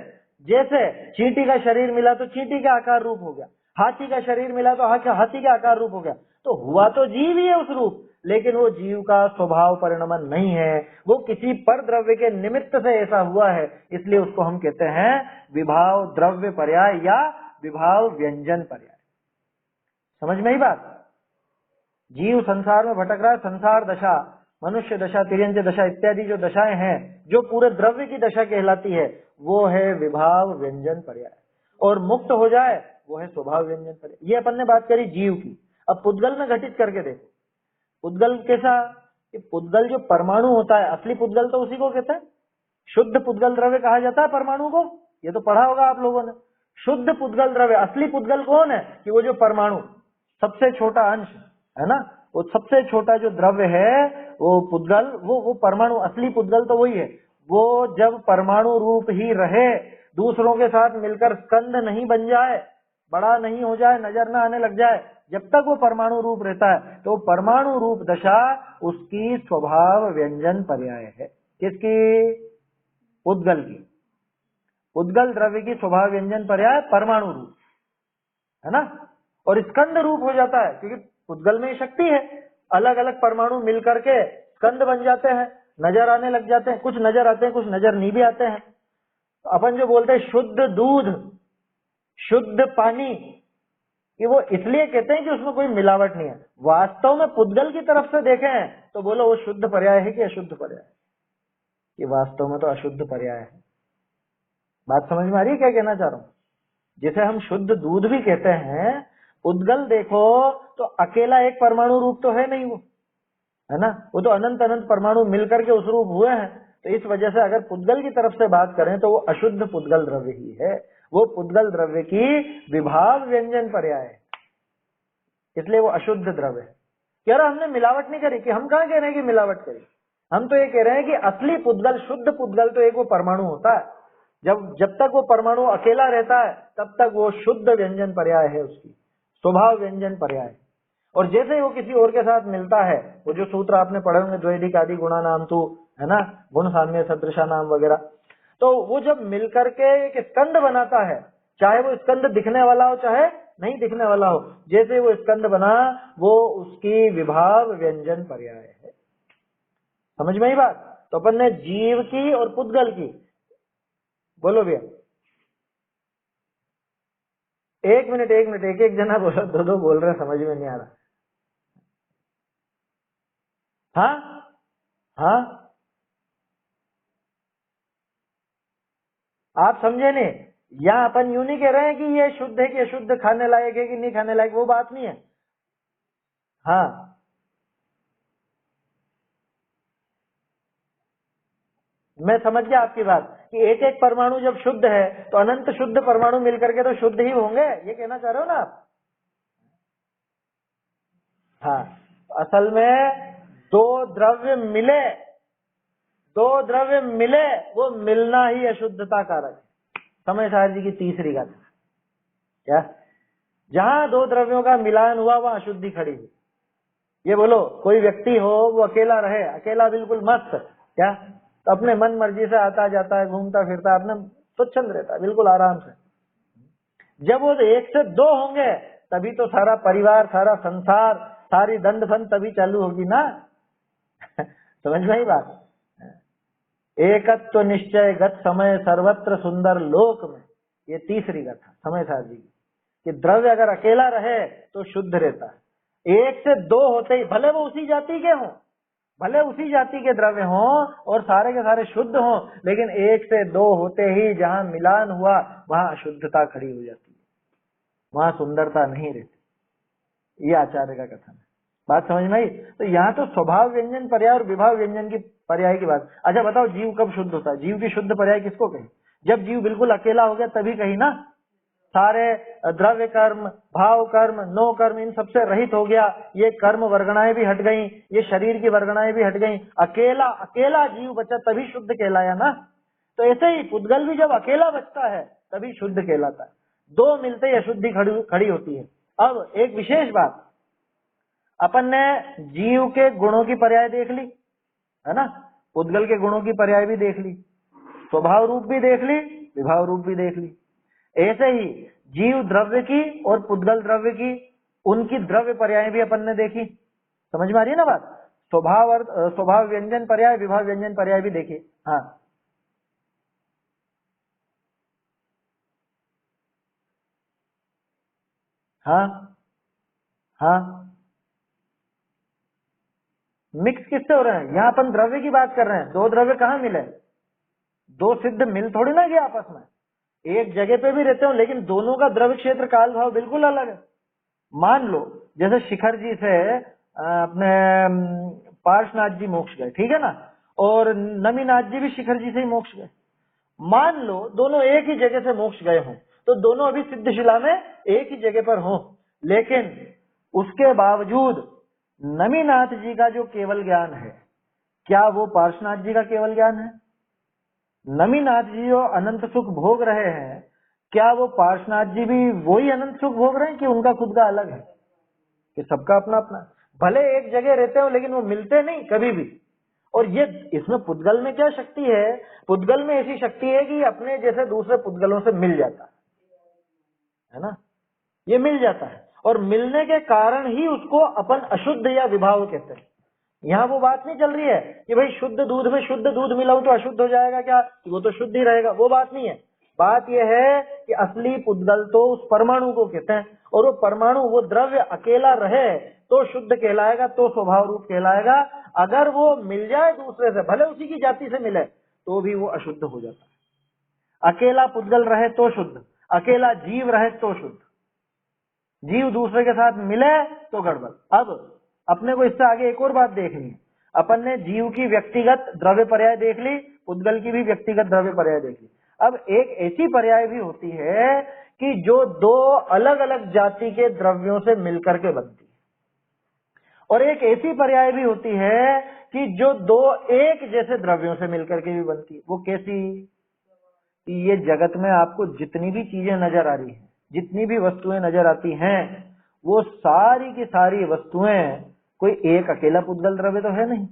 जैसे चींटी का शरीर मिला तो चींटी का आकार रूप हो गया, हाथी का शरीर मिला तो हाथी का आकार रूप हो गया, तो हुआ तो जीव ही है उस रूप, लेकिन वो जीव का स्वभाव परिणमन नहीं है, वो किसी पर द्रव्य के निमित्त से ऐसा हुआ है, इसलिए उसको हम कहते हैं विभाव द्रव्य पर्याय या विभाव व्यंजन पर्याय। समझ में ही बात? जीव संसार में भटक रहा है, संसार दशा, मनुष्य दशा, तिर्यंच दशा इत्यादि जो दशाएं हैं, जो पूरे द्रव्य की दशा कहलाती है, वो है विभाव व्यंजन पर्याय, और मुक्त हो जाए वो है स्वभाव व्यंजन पर्याय। ये अपन ने बात करी जीव की। अब पुद्गल में घटित करके देखो, पुद्गल कैसा, कि पुद्गल जो परमाणु होता है, असली पुद्गल तो उसी को कहते हैं, शुद्ध पुद्गल द्रव्य कहा जाता है परमाणु को, ये तो पढ़ा होगा आप लोगों ने। शुद्ध पुद्गल द्रव्य, असली पुद्गल कौन है, कि वो जो परमाणु सबसे छोटा अंश है ना, वो सबसे छोटा जो द्रव्य है वो पुद्गल, वो परमाणु, असली पुद्गल तो वही है। वो जब परमाणु रूप ही रहे, दूसरों के साथ मिलकर स्कंद नहीं बन जाए, बड़ा नहीं हो जाए, नजर ना आने लग जाए, जब तक वो परमाणु रूप रहता है, तो परमाणु रूप दशा उसकी स्वभाव व्यंजन पर्याय है। किसकी? पुद्गल की। पुद्गल द्रव्य की स्वभाव व्यंजन पर्याय परमाणु रूप है ना, और स्कंद रूप हो जाता है, क्योंकि पुद्गल में शक्ति है, अलग अलग परमाणु मिलकर के स्कंद बन जाते हैं, नजर आने लग जाते हैं, कुछ नजर आते हैं, कुछ नजर नहीं भी आते हैं। तो अपन जो बोलते हैं शुद्ध दूध, शुद्ध पानी, कि वो इसलिए कहते हैं कि उसमें कोई मिलावट नहीं है। वास्तव में पुद्गल की तरफ से देखें तो बोलो वो शुद्ध पर्याय है कि अशुद्ध पर्याय है? कि वास्तव में तो अशुद्ध पर्याय है। बात समझ में आ रही है क्या कहना चाह रहा हूं? जिसे हम शुद्ध दूध भी कहते हैं, पुद्गल देखो तो अकेला एक परमाणु रूप तो है नहीं, वो है ना, वो तो अनंत अनंत परमाणु मिलकर के उस रूप हुए हैं। तो इस वजह से अगर पुद्गल की तरफ से बात करें तो वो अशुद्ध पुद्गल द्रव्य ही है, वो पुद्गल द्रव्य की विभाव व्यंजन पर्याय है, इसलिए वो अशुद्ध द्रव्य है। कह रहा हमने मिलावट नहीं करी, कि हम कहाँ कह रहे हैं कि मिलावट करी, हम तो ये कह रहे हैं कि असली पुद्गल, शुद्ध पुद्गल तो एक वो परमाणु होता है, जब तक वो परमाणु अकेला रहता है तब तक वो शुद्ध व्यंजन पर्याय है, उसकी स्वभाव व्यंजन पर्याय है। और जैसे ही वो किसी और के साथ मिलता है, वो जो सूत्र आपने पढ़े होंगे, द्वैधिक आदि गुणा नाम तू, है ना, गुण साम्य सदृशा नाम वगैरह, तो वो जब मिलकर के एक स्कंद बनाता है, चाहे वो स्कंद दिखने वाला हो चाहे नहीं दिखने वाला हो, जैसे वो स्कंद बना वो उसकी विभाव व्यंजन पर्याय है। समझ में ही बात? तो अपन ने जीव की और पुद्गल की, बोलो भैया, एक मिनट एक एक जना बोलो, दो बोल रहे, समझ में नहीं आ रहा। हाँ हाँ, आप समझे नहीं, यहाँ अपन यूं नहीं कह रहे हैं कि ये शुद्ध है कि अशुद्ध, खाने लायक है कि नहीं खाने लायक, वो बात नहीं है। हाँ, मैं समझ गया आपकी बात, कि एक एक परमाणु जब शुद्ध है तो अनंत शुद्ध परमाणु मिलकर के तो शुद्ध ही होंगे, ये कहना चाह रहे हो ना आप? हाँ, असल में दो द्रव्य मिले, वो मिलना ही अशुद्धता कारक है। समय साहब जी की तीसरी गाथा, क्या? जहां दो द्रव्यों का मिलान हुआ वहां अशुद्धि खड़ी हुई। ये बोलो कोई व्यक्ति हो, वो अकेला रहे, अकेला बिल्कुल मस्त, क्या, तो अपने मन मर्जी से आता जाता है, घूमता फिरता है, अपने स्वच्छंद रहता है बिल्कुल आराम से। जब वो एक से दो होंगे तभी तो सारा परिवार, सारा संसार, सारी दंड फन तभी चालू होगी ना। समझ में ही बात? एकत्व निश्चय गत समय सर्वत्र सुंदर लोक में, ये तीसरी कथा समय साहब जी की, कि द्रव्य अगर अकेला रहे तो शुद्ध रहता है, एक से दो होते ही, भले वो उसी जाति के हों, भले उसी जाति के द्रव्य हों और सारे के सारे शुद्ध हों, लेकिन एक से दो होते ही जहां मिलान हुआ वहां अशुद्धता खड़ी हो जाती है, वहां सुंदरता नहीं रहती। ये आचार्य का कथन है। बात समझ में आई? तो यहाँ तो स्वभाव व्यंजन पर्याय और विभाव व्यंजन की पर्याय की बात। अच्छा बताओ, जीव कब शुद्ध होता है? जीव की शुद्ध पर्याय किसको कही? जब जीव बिल्कुल अकेला हो गया तभी कही ना। सारे द्रव्य कर्म, भाव कर्म, नो कर्म, इन सबसे रहित हो गया, ये कर्म वर्गणाएं भी हट गई, ये शरीर की वर्गणाएं भी हट गई, अकेला अकेला जीव बचा तभी शुद्ध कहलाया ना। तो ऐसे ही पुद्गल भी जब अकेला बचता है तभी शुद्ध कहलाता है। दो मिलते ही अशुद्धि खड़ी होती है। अब एक विशेष बात, अपन ने जीव के गुणों की पर्याय देख ली है ना, पुद्गल के गुणों की पर्याय भी देख ली, स्वभाव रूप भी देख ली, विभाव रूप भी देख ली। ऐसे ही जीव द्रव्य की और पुद्गल द्रव्य की, उनकी द्रव्य पर्याय भी अपन ने देखी। समझ में आ रही है ना बात? स्वभाव व्यंजन पर्याय, विभाव व्यंजन पर्याय भी देखी। हाँ हाँ हाँ, मिक्स किससे हो रहे हैं? यहाँ अपन द्रव्य की बात कर रहे हैं। दो द्रव्य कहाँ मिले? दो सिद्ध मिल थोड़ी ना गया आपस में, एक जगह पे भी रहते हो लेकिन दोनों का द्रव्य क्षेत्र काल भाव बिल्कुल अलग है। मान लो जैसे शिखर जी से अपने पार्श्वनाथ जी मोक्ष गए, ठीक है ना, और नमीनाथ जी भी शिखर जी से ही मोक्ष गए। मान लो दोनों एक ही जगह से मोक्ष गए हों, तो दोनों अभी सिद्धशिला में एक ही जगह पर हों, लेकिन उसके बावजूद नमीनाथ जी का जो केवल ज्ञान है, क्या वो पार्श्वनाथ जी का केवल ज्ञान है? नमीनाथ जी जो अनंत सुख भोग रहे हैं, क्या वो पार्श्वनाथ जी भी वही अनंत सुख भोग रहे हैं कि उनका खुद का अलग है? कि सबका अपना अपना, भले एक जगह रहते हो लेकिन वो मिलते नहीं कभी भी। और ये इसमें पुद्गल में क्या शक्ति है? पुद्गल में ऐसी शक्ति है कि अपने जैसे दूसरे पुद्गलों से मिल जाता है ना, ये मिल जाता है, और मिलने के कारण ही उसको अपन अशुद्ध या विभाव कहते हैं। यहाँ वो बात नहीं चल रही है कि भाई शुद्ध दूध में शुद्ध दूध मिलाऊं तो अशुद्ध हो जाएगा क्या, वो तो शुद्ध ही रहेगा, वो बात नहीं है। बात यह है कि असली पुद्गल तो उस परमाणु को कहते हैं, और वो परमाणु, वो द्रव्य अकेला रहे तो शुद्ध कहलाएगा, तो स्वभाव रूप कहलाएगा। अगर वो मिल जाए दूसरे से, भले उसी की जाति से मिले, तो भी वो अशुद्ध हो जाता है। अकेला पुद्गल रहे तो शुद्ध, अकेला जीव रहे तो शुद्ध, जीव दूसरे के साथ मिले तो गड़बड़। अब अपने को इससे आगे एक और बात देखनी है। अपन ने जीव की व्यक्तिगत द्रव्य पर्याय देख ली, पुद्गल की भी व्यक्तिगत द्रव्य पर्याय देख ली। अब एक ऐसी पर्याय भी होती है कि जो दो अलग अलग जाति के द्रव्यों से मिलकर के बनती है, और एक ऐसी पर्याय भी होती है कि जो दो एक जैसे द्रव्यों से मिलकर के भी बनती है। वो कैसी? कि ये जगत में आपको जितनी भी चीजें नजर आ रही हैं, जितनी भी वस्तुएं नजर आती हैं, वो सारी की सारी वस्तुएं कोई एक अकेला पुद्गल द्रव्य तो है नहीं।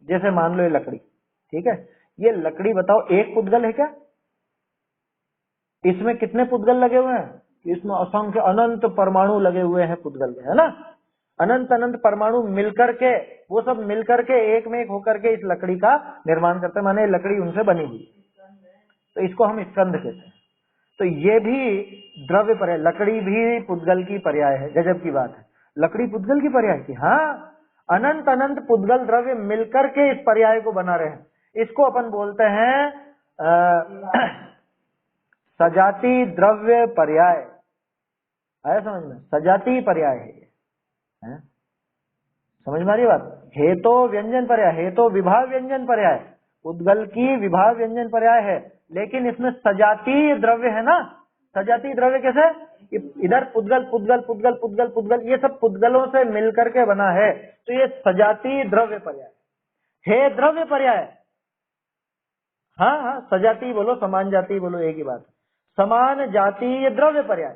जैसे मान लो ये लकड़ी, ठीक है, ये लकड़ी बताओ एक पुद्गल है क्या? इसमें कितने पुद्गल लगे हुए हैं? इसमें असंख्य अनंत परमाणु लगे हुए हैं पुद्गल में, है ना। अनंत अनंत परमाणु मिलकर के, वो सब मिलकर के एक में एक होकर के इस लकड़ी का निर्माण करते हैं, माने लकड़ी उनसे बनी हुई, तो इसको हम स्कंध कहते हैं। तो ये भी द्रव्य पर्याय, लकड़ी भी पुद्गल की पर्याय है। गजब की बात है, लकड़ी पुद्गल की पर्याय थी। हाँ, अनंत अनंत पुद्गल द्रव्य मिलकर के इस पर्याय को बना रहे हैं। इसको अपन बोलते हैं सजाति द्रव्य पर्याय। आया समझ में? सजाति पर्याय है ये, है? समझ में आ रही बात? हेतो व्यंजन पर्याय, हेतो विभाव व्यंजन पर्याय, पुद्गल की विभाव व्यंजन पर्याय है, लेकिन इसमें सजातीय द्रव्य है ना। सजातीय द्रव्य कैसे? इधर पुद्गल पुद्गल पुद्गल पुद्गल पुद्गल, ये सब पुद्गलों से मिलकर के बना है, तो ये सजातीय द्रव्य पर्याय है। द्रव्य पर्याय, हाँ हाँ, सजातीय बोलो समान जातीय बोलो एक ही बात। समान जातीय द्रव्य पर्याय,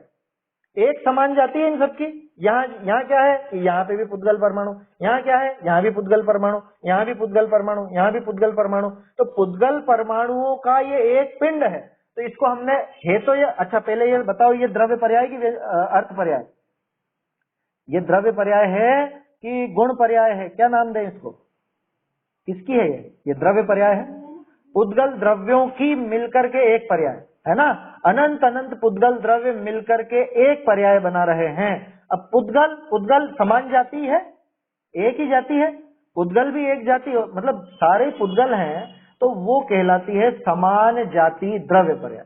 एक समान जाति है इन सबकी। यहाँ क्या है कि यहाँ पे भी पुद्गल परमाणु, यहाँ क्या है, यहाँ भी पुद्गल परमाणु, यहाँ भी पुद्गल परमाणु, यहाँ भी पुद्गल परमाणु। तो पुद्गल परमाणुओं का ये एक पिंड है, तो इसको हमने है तो ये, अच्छा पहले ये बताओ, ये द्रव्य पर्याय की अर्थ पर्याय, ये द्रव्य पर्याय है कि गुण पर्याय है? क्या नाम दें इसको, किसकी है ये द्रव्य पर्याय है। पुद्गल द्रव्यों की मिलकर के एक पर्याय है ना। अनंत अनंत पुद्गल द्रव्य मिलकर के एक पर्याय बना रहे हैं। अब पुद्गल, पुद्गल समान जाति है, एक ही जाति है, पुद्गल भी एक जाति, मतलब सारे पुद्गल हैं, तो वो कहलाती है समान जाति द्रव्य पर्याय।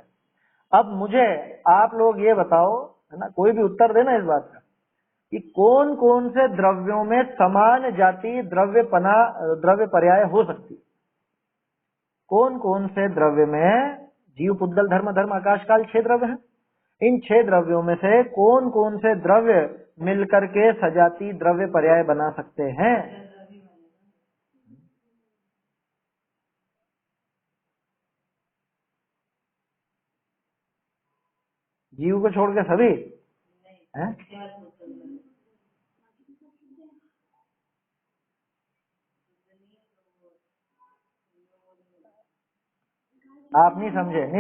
अब मुझे आप लोग ये बताओ, है ना, कोई भी उत्तर देना इस बात का, कि कौन कौन से द्रव्यों में समान जाति द्रव्य पर्याय हो सकती है। कौन कौन से द्रव्य में, जीव पुद्गल धर्म धर्म आकाश काल 6 द्रव्य हैं, इन 6 द्रव्यों में से कौन कौन से द्रव्य मिलकर के सजाती द्रव्य पर्याय बना सकते हैं। जीव को छोड़ के सभी हैं? आप नहीं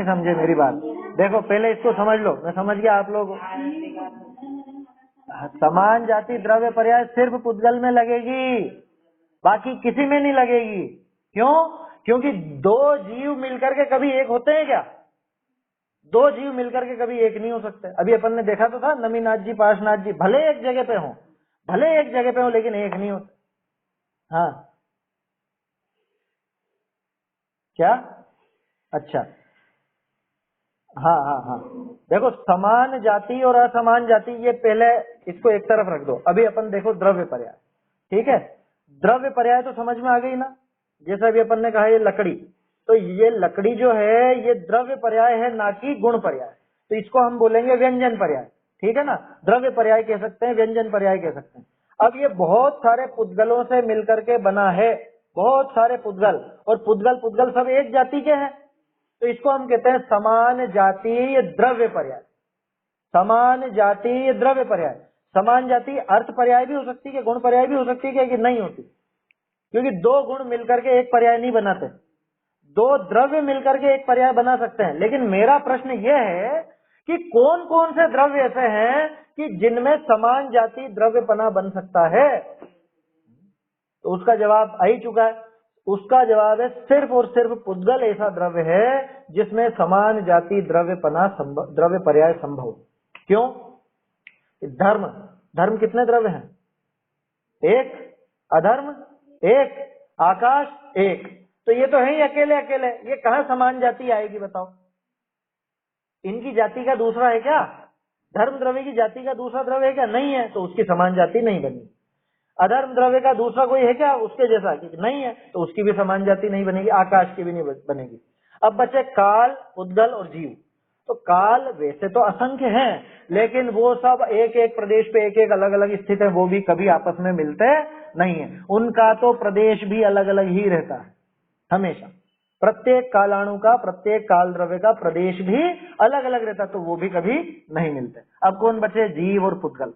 समझे मेरी बात। देखो पहले इसको समझ लो, मैं समझ गया आप लोग। समान जाति द्रव्य पर्याय सिर्फ पुद्गल में लगेगी, बाकी किसी में नहीं लगेगी। क्यों? क्योंकि 2 जीव मिलकर के कभी एक होते हैं क्या? 2 जीव मिलकर के कभी एक नहीं हो सकते। अभी अपन ने देखा तो था, नमीनाथ जी पार्शनाथ जी भले एक जगह पे हो लेकिन एक नहीं होते। हाँ क्या? अच्छा, हाँ। देखो समान जाति और असमान जाति, ये पहले इसको एक तरफ रख दो। अभी अपन देखो द्रव्य पर्याय। ठीक है, द्रव्य पर्याय तो समझ में आ गई ना। जैसा अभी अपन ने कहा ये लकड़ी, तो ये लकड़ी जो है ये द्रव्य पर्याय है, ना कि गुण पर्याय। तो इसको हम बोलेंगे व्यंजन पर्याय। ठीक है ना, द्रव्य पर्याय कह सकते हैं, व्यंजन पर्याय कह सकते हैं। अब ये बहुत सारे पुद्गलों से मिलकर के बना है, बहुत सारे पुद्गल, और पुद्गल सब एक जाति के हैं, तो इसको हम कहते हैं समान जातीय द्रव्य पर्याय। समान जातीय द्रव्य पर्याय। समान जाति अर्थ पर्याय भी हो सकती है, गुण पर्याय भी हो सकती है कि नहीं होती, क्योंकि 2 गुण मिलकर के एक पर्याय नहीं बनाते, 2 द्रव्य मिलकर के एक पर्याय बना सकते हैं। लेकिन मेरा प्रश्न यह है कि कौन कौन से द्रव्य ऐसे हैं कि जिनमें समान जाति द्रव्यपना बन सकता है। तो उसका जवाब आ ही चुका है। उसका जवाब है सिर्फ और सिर्फ पुद्गल ऐसा द्रव्य है जिसमें समान जाति द्रव्य पर्याय संभव। क्यों? धर्म कितने द्रव्य हैं? 1, अधर्म 1, आकाश 1। तो ये तो है ही अकेले, ये कहां समान जाति आएगी बताओ? इनकी जाति का दूसरा है क्या? धर्म द्रव्य की जाति का दूसरा द्रव्य है क्या? नहीं है, तो उसकी समान जाति नहीं बनी। अधर्म द्रव्य का दूसरा कोई है क्या उसके जैसा? कि नहीं है, तो उसकी भी समान जाति नहीं बनेगी, आकाश की भी नहीं बनेगी। अब बचे काल, पुद्गल और जीव। तो काल वैसे तो असंख्य हैं, लेकिन वो सब एक एक प्रदेश पे एक एक अलग अलग स्थित है, वो भी कभी आपस में मिलते नहीं है। उनका तो प्रदेश भी अलग अलग ही रहता है हमेशा। प्रत्येक कालाणु का, प्रत्येक काल द्रव्य का प्रदेश भी अलग अलग रहता, तो वो भी कभी नहीं मिलते। अब कौन बचे? जीव और पुद्गल।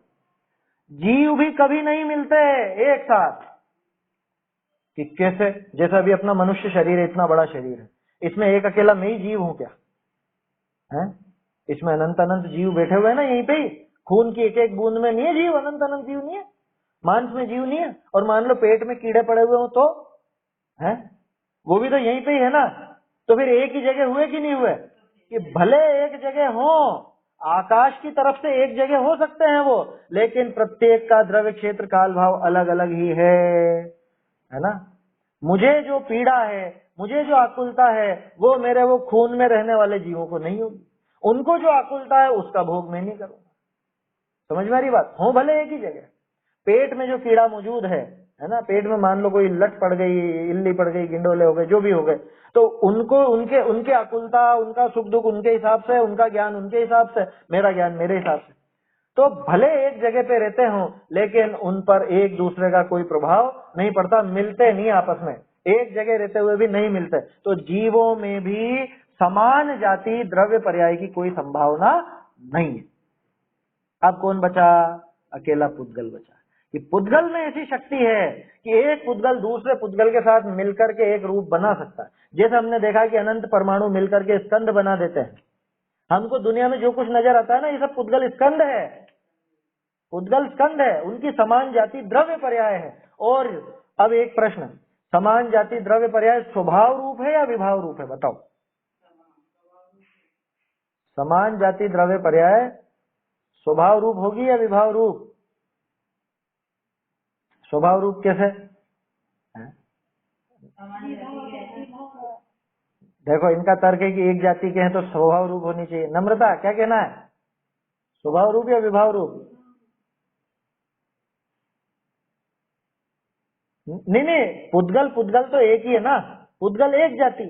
जीव भी कभी नहीं मिलते एक साथ। कि कैसे? जैसा अभी अपना मनुष्य शरीर है, इतना बड़ा शरीर है, इसमें एक अकेला मैं ही जीव हूं क्या? है? इसमें अनंत अनंत जीव बैठे हुए हैं ना यहीं पे ही। खून की एक एक बूंद में नहीं है जीव, अनंत अनंत जीव नहीं है, मांस में जीव नहीं है। और मान लो पेट में कीड़े पड़े हुए हो तो है, वो भी तो यहीं पे ही है ना। तो फिर एक ही जगह हुए कि नहीं हुए? कि भले एक जगह हो, आकाश की तरफ से एक जगह हो सकते हैं वो, लेकिन प्रत्येक का द्रव्य क्षेत्र काल भाव अलग अलग ही है ना। मुझे जो पीड़ा है, मुझे जो आकुलता है, वो मेरे वो खून में रहने वाले जीवों को नहीं होगी। उनको जो आकुलता है उसका भोग मैं नहीं करूंगा। समझ में आ रही बात? हो भले एक ही जगह। पेट में जो कीड़ा मौजूद है ना, पेट में मान लो कोई लट पड़ गई, इल्ली पड़ गई, गिंडोले हो गए, जो भी हो गए, तो उनको उनके उनके आकुलता, उनका सुख दुख उनके हिसाब से, उनका ज्ञान उनके हिसाब से, मेरा ज्ञान मेरे हिसाब से। तो भले एक जगह पे रहते हो, लेकिन उन पर एक दूसरे का कोई प्रभाव नहीं पड़ता, मिलते नहीं आपस में, एक जगह रहते हुए भी नहीं मिलते। तो जीवों में भी समान जाति द्रव्य पर्याय की कोई संभावना नहीं है। अब कौन बचा? अकेला पुद्गल बचा। कि पुद्गल में ऐसी शक्ति है कि एक पुद्गल दूसरे पुद्गल के साथ मिलकर के एक रूप बना सकता है। जैसे हमने देखा कि अनंत परमाणु मिलकर के स्कंद बना देते हैं। हमको दुनिया में जो कुछ नजर आता है ना, ये सब पुद्गल स्कंद है, पुद्गल स्कंद है, उनकी समान जाति द्रव्य पर्याय है। और अब एक प्रश्न, समान जाति द्रव्य पर्याय स्वभाव रूप है या विभाव रूप है? बताओ। समान जाति द्रव्य पर्याय स्वभाव रूप होगी या विभाव रूप? स्वभाव रूप कैसे है? देखो इनका तर्क है कि एक जाति के हैं तो स्वभाव रूप होनी चाहिए। नम्रता क्या कहना है? स्वभाव रूप या विभाव रूप? नहीं नहीं, पुद्गल पुद्गल तो एक ही है ना, पुद्गल एक जाति।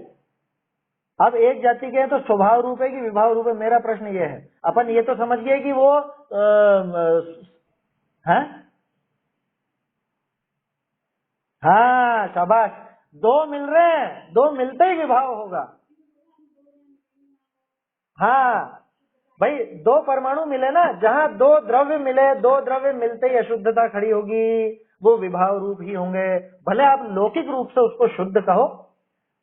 अब एक जाति के हैं तो स्वभाव रूप है कि विभाव रूप है, मेरा प्रश्न ये है। अपन ये तो समझ गए कि वो है। हाँ शाबाश, दो मिल रहे हैं, दो मिलते ही विभाव होगा। हाँ भाई, दो परमाणु मिले ना, जहाँ दो द्रव्य मिले, दो द्रव्य मिलते ही अशुद्धता खड़ी होगी, वो विभाव रूप ही होंगे। भले आप लौकिक रूप से उसको शुद्ध कहो,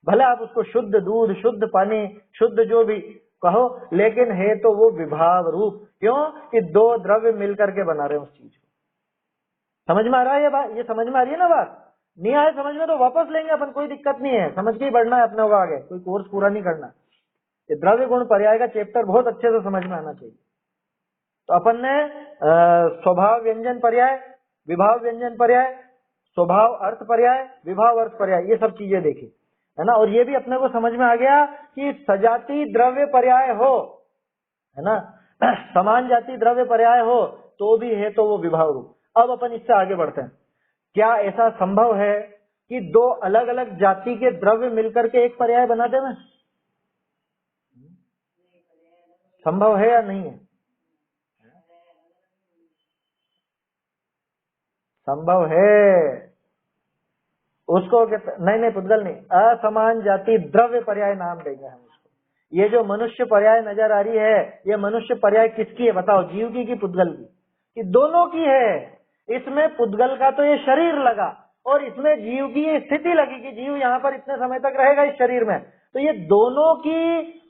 भले आप उसको शुद्ध दूध, शुद्ध पानी, शुद्ध जो भी कहो, लेकिन है तो वो विभाव रूप। क्यों कि दो द्रव्य मिलकर के बना रहे हैं उस चीज को। समझ में आ रहा है ये बात? ये समझ में आ रही है ना बात? नहीं आए समझ में तो वापस लेंगे अपन, कोई दिक्कत नहीं है, समझ के ही बढ़ना है अपने को आगे, कोई कोर्स पूरा नहीं करना। ये द्रव्य गुण पर्याय का चैप्टर बहुत अच्छे से समझ में आना चाहिए। तो अपन ने स्वभाव व्यंजन पर्याय, विभाव व्यंजन पर्याय, स्वभाव अर्थ पर्याय, विभाव अर्थ पर्याय, ये सब चीजें देखी है ना। और ये भी अपने को समझ में आ गया कि सजाति द्रव्य पर्याय हो, है ना, समान जाति द्रव्य पर्याय हो तो भी है तो वो विभाव रूप। अब अपन इससे आगे बढ़ते हैं। क्या ऐसा संभव है कि दो अलग अलग जाति के द्रव्य मिलकर के एक पर्याय बना देना? संभव है या नहीं है? संभव है। उसको नहीं नहीं, पुद्गल नहीं, असमान जाति द्रव्य पर्याय नाम देंगे हम उसको। ये जो मनुष्य पर्याय नजर आ रही है, ये मनुष्य पर्याय किसकी है बताओ, जीव की कि पुद्गल की? कि दोनों की है। इसमें पुद्गल का तो ये शरीर लगा और इसमें जीव की ये स्थिति लगी कि जीव यहाँ पर इतने समय तक रहेगा इस शरीर में। तो ये दोनों की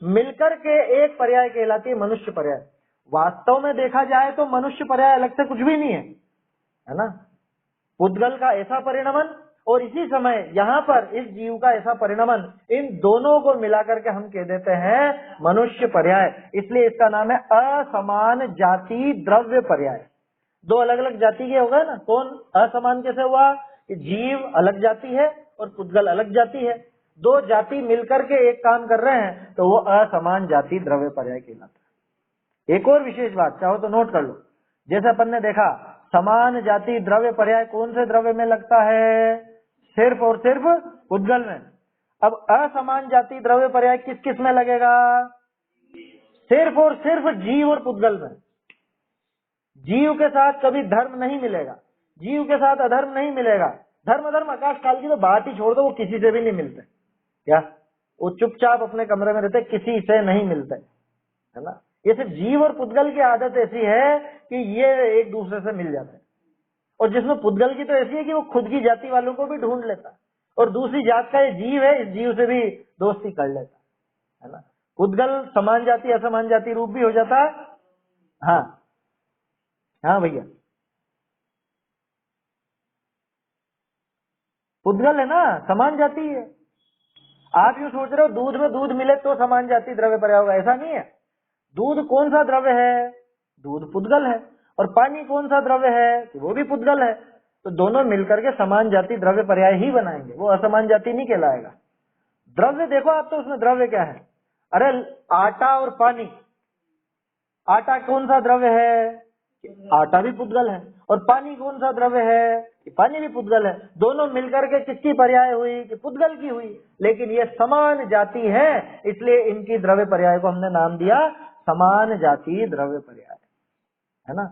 मिलकर के एक पर्याय कहलाती है मनुष्य पर्याय। वास्तव में देखा जाए तो मनुष्य पर्याय अलग से कुछ भी नहीं है ना। पुद्गल का ऐसा परिणमन और इसी समय यहाँ पर इस जीव का ऐसा परिणमन, इन दोनों को मिलाकर के हम कह देते हैं मनुष्य पर्याय। इसलिए इसका नाम है असमान जाति द्रव्य पर्याय। दो अलग अलग जाति के हो गए ना। कौन असमान कैसे हुआ कि जीव अलग जाति है और पुद्गल अलग जाति है, दो जाति मिलकर के एक काम कर रहे हैं तो वो असमान जाति द्रव्य पर्याय कहलाता है। एक और विशेष बात चाहो तो नोट कर लो। जैसे अपन ने देखा समान जाति द्रव्य पर्याय कौन से द्रव्य में लगता है? सिर्फ और सिर्फ पुद्गल में। अब असमान जाति द्रव्य पर्याय किस किस में लगेगा? सिर्फ और सिर्फ जीव और पुद्गल में। जीव के साथ कभी धर्म नहीं मिलेगा, जीव के साथ अधर्म नहीं मिलेगा। धर्म धर्म आकाश काल की तो बात ही छोड़ दो, वो किसी से भी नहीं मिलते। क्या वो चुपचाप अपने कमरे में रहते, किसी से नहीं मिलते, है ना। ये सिर्फ जीव और पुद्गल की आदत ऐसी है कि ये एक दूसरे से मिल जाते हैं। और जिसमें पुद्गल की तो ऐसी है कि वो खुद की जाति वालों को भी ढूंढ लेता है और दूसरी जात का ये जीव है, इस जीव से भी दोस्ती कर लेता है ना। पुद्गल समान जाति असमान जाति रूप भी हो जाता है। हाँ हाँ भैया, पुद्गल है ना, समान जाति है। आप यूं सोच रहे हो दूध में दूध मिले तो समान जाति द्रव्य पर्याय होगा, ऐसा नहीं है। दूध कौन सा द्रव्य है? दूध पुद्गल है। और पानी कौन सा द्रव्य है? कि वो भी पुद्गल है। तो दोनों मिलकर के समान जाति द्रव्य पर्याय ही बनाएंगे, वो असमान जाति नहीं कहलाएगा। द्रव्य देखो आप तो उसमें द्रव्य क्या है? अरे आटा और पानी, आटा कौन सा द्रव्य है? आटा भी पुद्गल है। और पानी कौन सा द्रव्य है? कि पानी भी पुद्गल है। दोनों मिलकर के किसकी पर्याय हुई? कि पुद्गल की हुई। लेकिन ये समान जाति है, इसलिए इनकी द्रव्य पर्याय को हमने नाम दिया समान जाति द्रव्य पर्याय, है ना।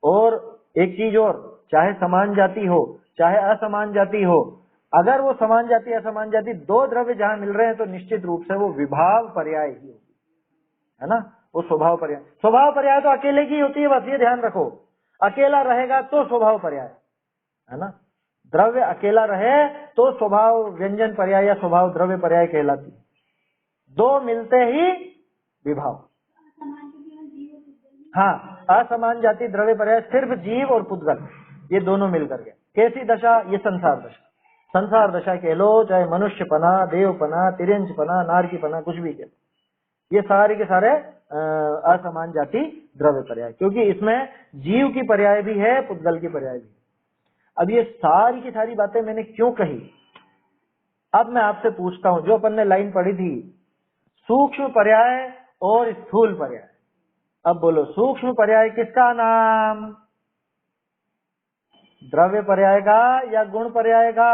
और एक चीज और, चाहे समान जाति हो चाहे असमान जाति हो, अगर वो समान जाति असमान जाति दो द्रव्य जहां मिल रहे हैं तो निश्चित रूप से वो विभाव पर्याय ही होगी, है ना। वो स्वभाव पर्याय, स्वभाव पर्याय तो अकेले की होती है, बस ये ध्यान रखो। अकेला रहेगा तो स्वभाव पर्याय, है ना। द्रव्य अकेला रहे तो स्वभाव व्यंजन पर्याय या स्वभाव द्रव्य पर्याय कहलाती है। दो मिलते ही विभाव। हाँ, असमान जाति द्रव्य पर्याय सिर्फ जीव और पुद्गल, ये दोनों मिलकर के। कैसी दशा? ये संसार दशा। संसार दशा कह लो, चाहे मनुष्यपना, देवपना, तिर्यंचपना, नारकीपना, कुछ भी कह लो, ये सारे के सारे असमान जाति द्रव्य पर्याय, क्योंकि इसमें जीव की पर्याय भी है, पुद्गल की पर्याय भी है। अब ये सारी की सारी बातें मैंने क्यों कही? अब मैं आपसे पूछता हूं, जो अपन ने लाइन पढ़ी थी सूक्ष्म पर्याय और स्थूल पर्याय, अब बोलो सूक्ष्म पर्याय किसका नाम? द्रव्य पर्याय का या गुण पर्याय का?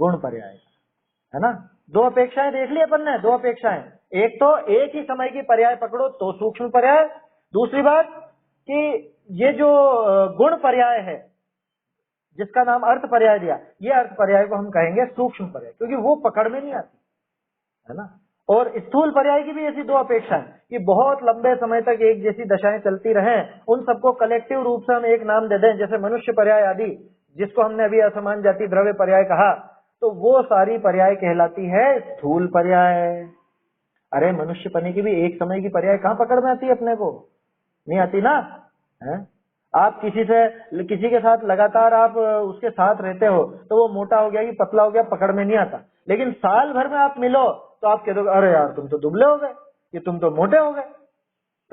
गुण पर्याय का, है ना। दो अपेक्षाएं देख ली अपन ने, दो अपेक्षाएं। एक तो एक ही समय की पर्याय पकड़ो तो सूक्ष्म पर्याय। दूसरी बात कि ये जो गुण पर्याय है जिसका नाम अर्थ पर्याय दिया, ये अर्थ पर्याय को हम कहेंगे सूक्ष्म पर्याय, क्योंकि वो पकड़ में नहीं आती, है ना। और स्थूल पर्याय की भी ऐसी दो अपेक्षाएं कि बहुत लंबे समय तक एक जैसी दशाएं चलती रहें, उन सबको कलेक्टिव रूप से हम एक नाम दे दें, जैसे मनुष्य पर्याय आदि, जिसको हमने अभी असमान जाति द्रव्य पर्याय कहा, तो वो सारी पर्याय कहलाती है स्थूल पर्याय। अरे मनुष्य पने की भी एक समय की पर्याय कहाँ पकड़ में आती है अपने को? नहीं आती ना, है? आप किसी के साथ लगातार आप उसके साथ रहते हो तो वो मोटा हो गया कि पतला हो गया पकड़ में नहीं आता, लेकिन साल भर में आप मिलो तो आप कह दोगे अरे यार तुम तो दुबले हो गए, ये तुम तो मोटे हो गए।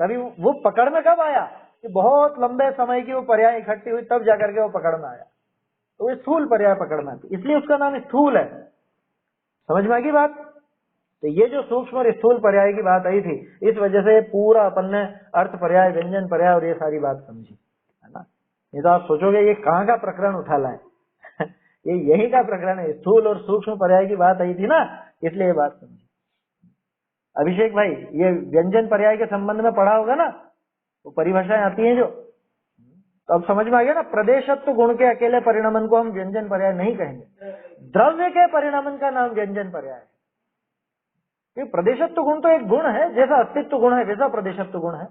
तभी वो पकड़ में कब आया? कि बहुत लंबे समय की वो पर्याय इकट्ठी हुई तब जाकर के वो पकड़ में आया। तो वो स्थूल पर्याय पकड़ में आती, इसलिए उसका नाम स्थूल है। समझ में आएगी बात? तो ये जो सूक्ष्म और स्थूल पर्याय की बात आई थी, इस वजह से पूरा अपन ने अर्थ पर्याय, व्यंजन पर्याय और ये सारी बात समझी, है ना। नहीं तो आप सोचोगे ये कहाँ का प्रकरण उठा लाए ये यही का प्रकरण है, स्थूल और सूक्ष्म पर्याय की बात आई थी ना, इसलिए ये बात समझी। अभिषेक भाई, ये व्यंजन पर्याय के संबंध में पढ़ा होगा ना, वो परिभाषाएं आती हैं जो, तो अब समझ में आ गया ना। प्रदेशत्व गुण के अकेले परिणामन को हम व्यंजन पर्याय नहीं कहेंगे, द्रव्य के परिणामन का नाम व्यंजन पर्याय है। प्रदेशत्व गुण तो एक गुण है, जैसा अस्तित्व गुण है वैसा प्रदेशत्व गुण है,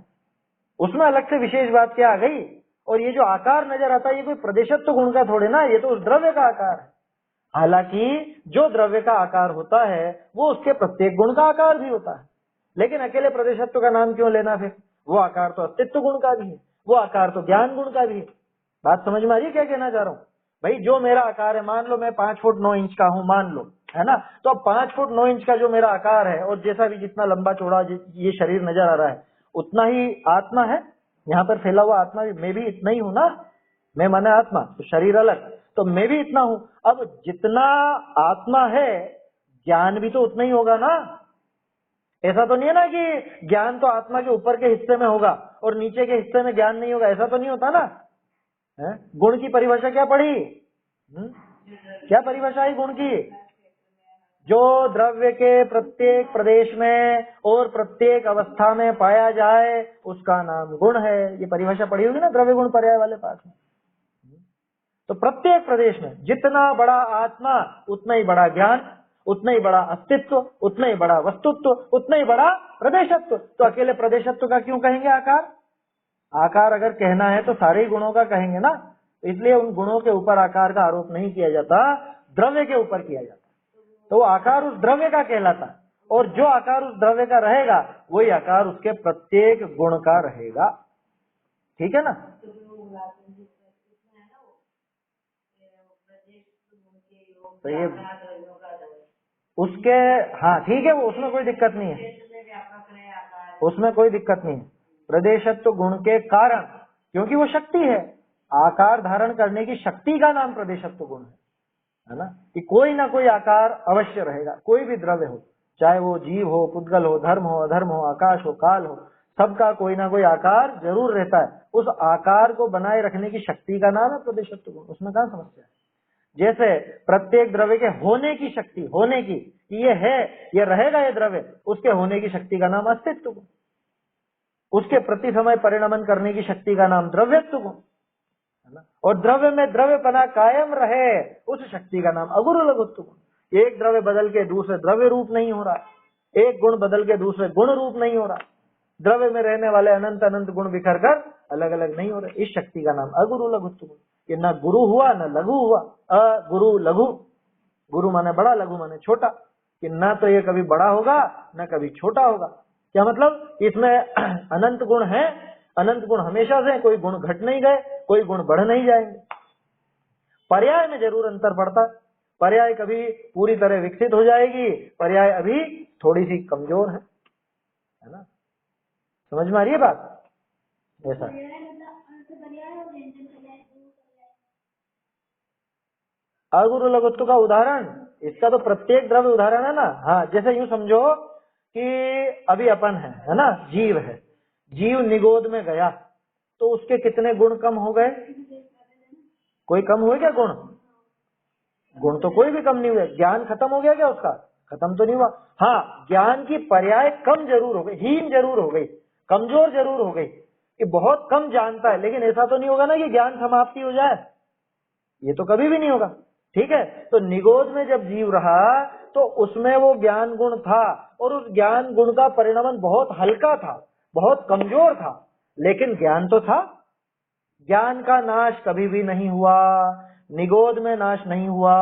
उसमें अलग से विशेष बात क्या आ गई। और ये जो आकार नजर आता है ये कोई प्रदेशत्व गुण का थोड़े ना, ये तो उस द्रव्य का आकार है। हालांकि जो द्रव्य का आकार होता है वो उसके प्रत्येक गुण का आकार भी होता है, लेकिन अकेले प्रदेशत्व का नाम क्यों लेना? फिर वो आकार तो अस्तित्व गुण का भी है, वो आकार तो ज्ञान गुण का भी है। बात समझ में आ रही है क्या कहना चाह रहा हूँ? भाई जो मेरा आकार है, मान लो मैं 5 फुट 9 इंच का हूँ, मान लो, है ना। तो अब 5 फुट 9 इंच का जो मेरा आकार है और जैसा भी जितना लंबा चौड़ा ये शरीर नजर आ रहा है, उतना ही आत्मा है। यहाँ पर फैला हुआ आत्मा भी, मैं भी इतना ही हूँ ना। मैं माने आत्मा, तो शरीर अलग, तो मैं भी इतना हूँ। अब जितना आत्मा है ज्ञान भी तो उतना ही होगा ना। ऐसा तो नहीं है ना कि ज्ञान तो आत्मा के ऊपर के हिस्से में होगा और नीचे के हिस्से में ज्ञान नहीं होगा, ऐसा तो नहीं होता ना। है? गुण की परिभाषा क्या पढ़ी? क्या परिभाषा है गुण की? जो द्रव्य के प्रत्येक प्रदेश में और प्रत्येक अवस्था में पाया जाए उसका नाम गुण है। ये परिभाषा पढ़ी होगी ना द्रव्य गुण पर्याय वाले पाठ में। तो प्रत्येक प्रदेश में जितना बड़ा आत्मा उतना ही बड़ा ज्ञान, उतना ही बड़ा अस्तित्व, उतना ही बड़ा वस्तुत्व, उतना ही बड़ा प्रदेशत्व। तो अकेले प्रदेशत्व का क्यों कहेंगे आकार? आकार अगर कहना है तो सारे ही गुणों का कहेंगे ना, इसलिए उन गुणों के ऊपर आकार का आरोप नहीं किया जाता, द्रव्य के ऊपर किया जाता। तो वो आकार उस द्रव्य का कहलाता है, और जो आकार उस द्रव्य का रहेगा वही आकार उसके प्रत्येक गुण का रहेगा। ठीक है ना? तो ये उसके, हाँ ठीक है, वो उसमें कोई दिक्कत नहीं है, उसमें कोई दिक्कत नहीं है। प्रदेशत्व गुण के कारण, क्योंकि वो शक्ति है, आकार धारण करने की शक्ति का नाम प्रदेशत्व गुण है ना। कि कोई ना कोई आकार अवश्य रहेगा, कोई भी द्रव्य हो, चाहे वो जीव हो, पुद्गल हो, धर्म हो, अधर्म हो, आकाश हो, काल हो, सबका कोई ना कोई आकार जरूर रहता है। उस आकार को बनाए रखने की शक्ति का नाम है प्रदेशत्व गुण, उसमें कहाँ समस्या है। जैसे प्रत्येक द्रव्य के होने की शक्ति, होने की, ये है, ये रहेगा ये द्रव्य, उसके होने की शक्ति का नाम अस्तित्व गुण, उसके प्रति समय परिणमन करने की शक्ति का नाम द्रव्यत्व गुण है ना। और द्रव्य में द्रव्यपना कायम रहे उस शक्ति का नाम अगुरु लघुत्व गुण। एक द्रव्य बदल के दूसरे द्रव्य रूप नहीं हो रहा, एक गुण बदल के दूसरे गुण रूप नहीं हो रहा, द्रव्य में रहने वाले अनंत अनंत गुण बिखर कर अलग अलग नहीं हो रहे, इस शक्ति का नाम अगुरु लघुत्व गुण। कि न गुरु हुआ न लघु हुआ, अगुरु लघु, गुरु माने बड़ा, लघु माने छोटा, कि न तो ये कभी बड़ा होगा न कभी छोटा होगा। क्या मतलब? इसमें अनंत गुण है, अनंत गुण हमेशा से, कोई गुण घट नहीं गए, कोई गुण बढ़ नहीं जाएंगे। पर्याय में जरूर अंतर पड़ता, पर्याय कभी पूरी तरह विकसित हो जाएगी, पर्याय अभी थोड़ी सी कमजोर है ना। समझ में आ रही है बात? ऐसा अगुरु लघुत्व का उदाहरण, इसका तो प्रत्येक द्रव्य उदाहरण है ना। हाँ, जैसे यूं समझो कि अभी अपन है ना, जीव है, जीव निगोद में गया तो उसके कितने गुण कम हो गए? कोई कम हुए क्या गुण? गुण तो कोई भी कम नहीं हुए। ज्ञान खत्म हो गया क्या उसका? खत्म तो नहीं हुआ। हाँ, ज्ञान की पर्याय कम जरूर हो गई, हीन जरूर हो गई, कमजोर जरूर हो गई, कि बहुत कम जानता है। लेकिन ऐसा तो नहीं होगा ना कि ज्ञान समाप्ति हो जाए, ये तो कभी भी नहीं होगा। ठीक है, तो निगोद में जब जीव रहा तो उसमें वो ज्ञान गुण था, और उस ज्ञान गुण का परिणमन बहुत हल्का था, बहुत कमजोर था, लेकिन ज्ञान तो था। ज्ञान का नाश कभी भी नहीं हुआ, निगोद में नाश नहीं हुआ,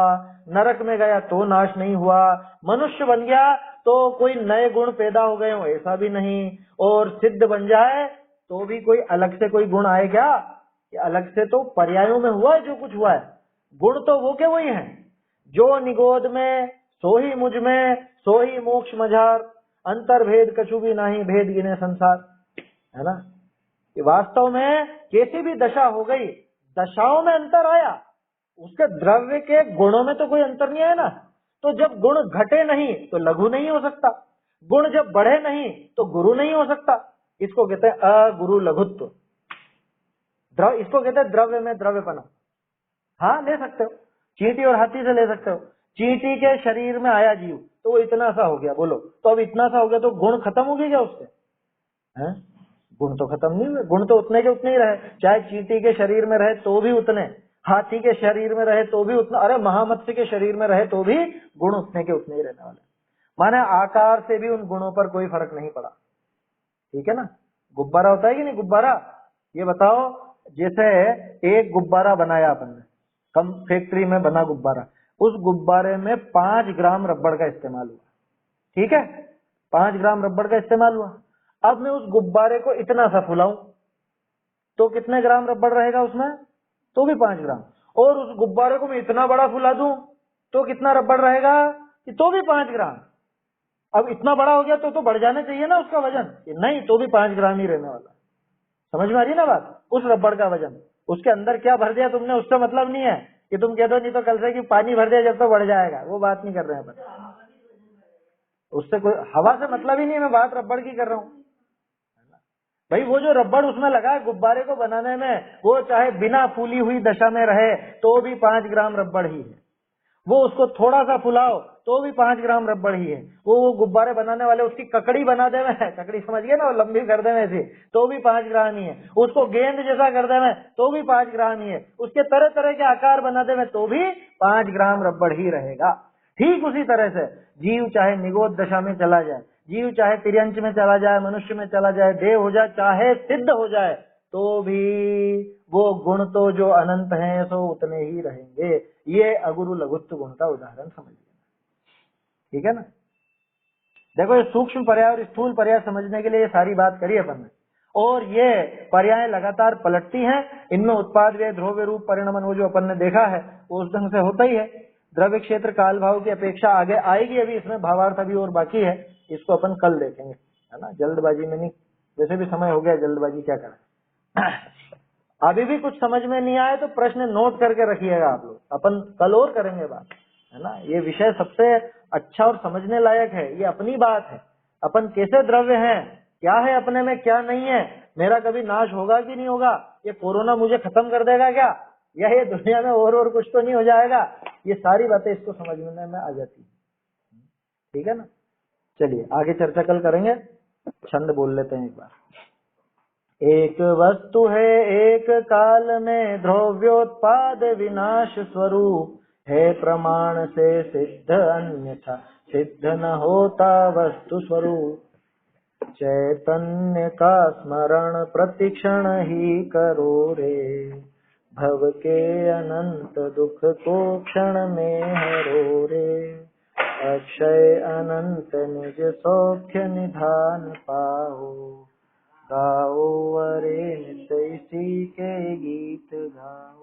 नरक में गया तो नाश नहीं हुआ, मनुष्य बन गया तो कोई नए गुण पैदा हो गए हो ऐसा भी नहीं, और सिद्ध बन जाए तो भी कोई अलग से कोई गुण आए क्या? कि अलग से तो पर्यायों में हुआ है जो कुछ हुआ है, गुण तो वो के वही हैं। जो निगोद में सो ही मुझ में, सो ही मोक्ष मझार, अंतर भेद कछु भी नहीं, भेद गिने संसार, है ना। कि वास्तव में कैसी भी दशा हो गई, दशाओं में अंतर आया, उसके द्रव्य के गुणों में तो कोई अंतर नहीं आया ना। तो जब गुण घटे नहीं तो लघु नहीं हो सकता, गुण जब बढ़े नहीं तो गुरु नहीं हो सकता। इसको कहते हैं अगुरु लघुत्व। इसको कहते हैं द्रव्य में द्रव्यपना। हाँ, ले सकते हो, चींटी और हाथी से ले सकते हो। चींटी के शरीर में आया जीव तो वो इतना सा हो गया, बोलो तो अब इतना सा हो गया तो गुण खत्म हो गए क्या उससे? हैं? गुण तो खत्म नहीं हुए, गुण तो उतने के उतने ही रहे। चाहे चींटी के शरीर में रहे तो भी उतने, हाथी के शरीर में रहे तो भी उतना, अरे महामत्स्य के शरीर में रहे तो भी गुण उतने के उतने ही रहने वाले। माने आकार से भी उन गुणों पर कोई फर्क नहीं पड़ा। ठीक है ना। गुब्बारा होता है कि नहीं गुब्बारा? ये बताओ, जैसे एक गुब्बारा बनाया अपन ने, कम फैक्ट्री में बना गुब्बारा, उस गुब्बारे में 5 ग्राम रबड़ का इस्तेमाल हुआ। ठीक है, 5 ग्राम रबड़ का इस्तेमाल हुआ। अब मैं उस गुब्बारे को इतना सा फुलाऊं तो कितने ग्राम रबड़ रहेगा उसमें? तो भी 5 ग्राम। और उस गुब्बारे को मैं इतना बड़ा फुला दूं तो कितना रबड़ रहेगा? कि तो भी 5 ग्राम। अब इतना बड़ा हो गया तो बढ़ जाना चाहिए ना उसका वजन, नहीं तो भी 5 ग्राम ही रहने वाला। समझ में आ रही है ना बात? उस रबड़ का वजन, उसके अंदर क्या भर दिया तुमने उससे मतलब नहीं है कि तुम कह दो नहीं तो कल से कि पानी भर दिया जब तो बढ़ जाएगा, वो बात नहीं कर रहे हैं अपन। उससे कोई हवा से मतलब ही नहीं है, मैं बात रबड़ की कर रहा हूँ भाई। वो जो रबड़ उसमें लगा है गुब्बारे को बनाने में, वो चाहे बिना फूली हुई दशा में रहे तो भी 5 ग्राम रबड़ ही है। वो उसको थोड़ा सा फुलाओ तो भी 5 ग्राम रबड़ ही है। वो गुब्बारे बनाने वाले उसकी ककड़ी बना दे में, ककड़ी समझ गए ना, लंबी कर दे में ऐसी तो भी 5 ग्राम ही है। उसको गेंद जैसा कर दे में तो भी 5 ग्राम ही है। उसके तरह तरह के आकार बना दे में तो भी 5 ग्राम रबड़ ही रहेगा। ठीक उसी तरह से जीव चाहे निगोद दशा में चला जाए, जीव चाहे तिर्यंच में चला जाए, मनुष्य में चला जाए, देव हो जाए, चाहे सिद्ध हो जाए, तो भी वो गुण तो जो अनंत हैं सो उतने ही रहेंगे। ये अगुरु लघुत्व गुण का उदाहरण समझ लेना। ठीक है ना। देखो, ये सूक्ष्म पर्याय और स्थूल पर्याय समझने के लिए ये सारी बात करी अपन ने, और ये पर्याय लगातार पलटती हैं। इनमें उत्पाद व्यय ध्रुव रूप परिणमन वो जो अपन ने देखा है वो उस ढंग से होता ही है। द्रव्य क्षेत्र काल भाव की अपेक्षा आगे आएगी, अभी इसमें भावार्थ अभी और बाकी है, इसको अपन कल देखेंगे, है ना। जल्दबाजी में नहीं, वैसे भी समय हो गया, जल्दबाजी क्या करें। अभी भी कुछ समझ में नहीं आए तो प्रश्न नोट करके रखिएगा आप लोग, अपन कल और करेंगे बात, है ना। ये विषय सबसे अच्छा और समझने लायक है, ये अपनी बात है, अपन कैसे द्रव्य हैं, क्या है अपने में क्या नहीं है, मेरा कभी नाश होगा कि नहीं होगा, ये कोरोना मुझे खत्म कर देगा क्या, या ये दुनिया में और कुछ तो नहीं हो जाएगा, ये सारी बातें इसको समझने में आ जाती है। ठीक है ना। चलिए आगे चर्चा कल करेंगे। छंद बोल लेते हैं एक बार। एक वस्तु है एक काल में द्रव्योत्पाद विनाश स्वरूप, है प्रमाण से सिद्ध अन्यथा सिद्ध न होता वस्तु स्वरूप। चैतन्य का स्मरण प्रतिक्षण ही करो रे, भव के अनंत दुख को क्षण में हरो रे। अक्षय अनंत निज सौख्य निधान पाओ, गाओ अरे नित्य इसी के गीत गाओ।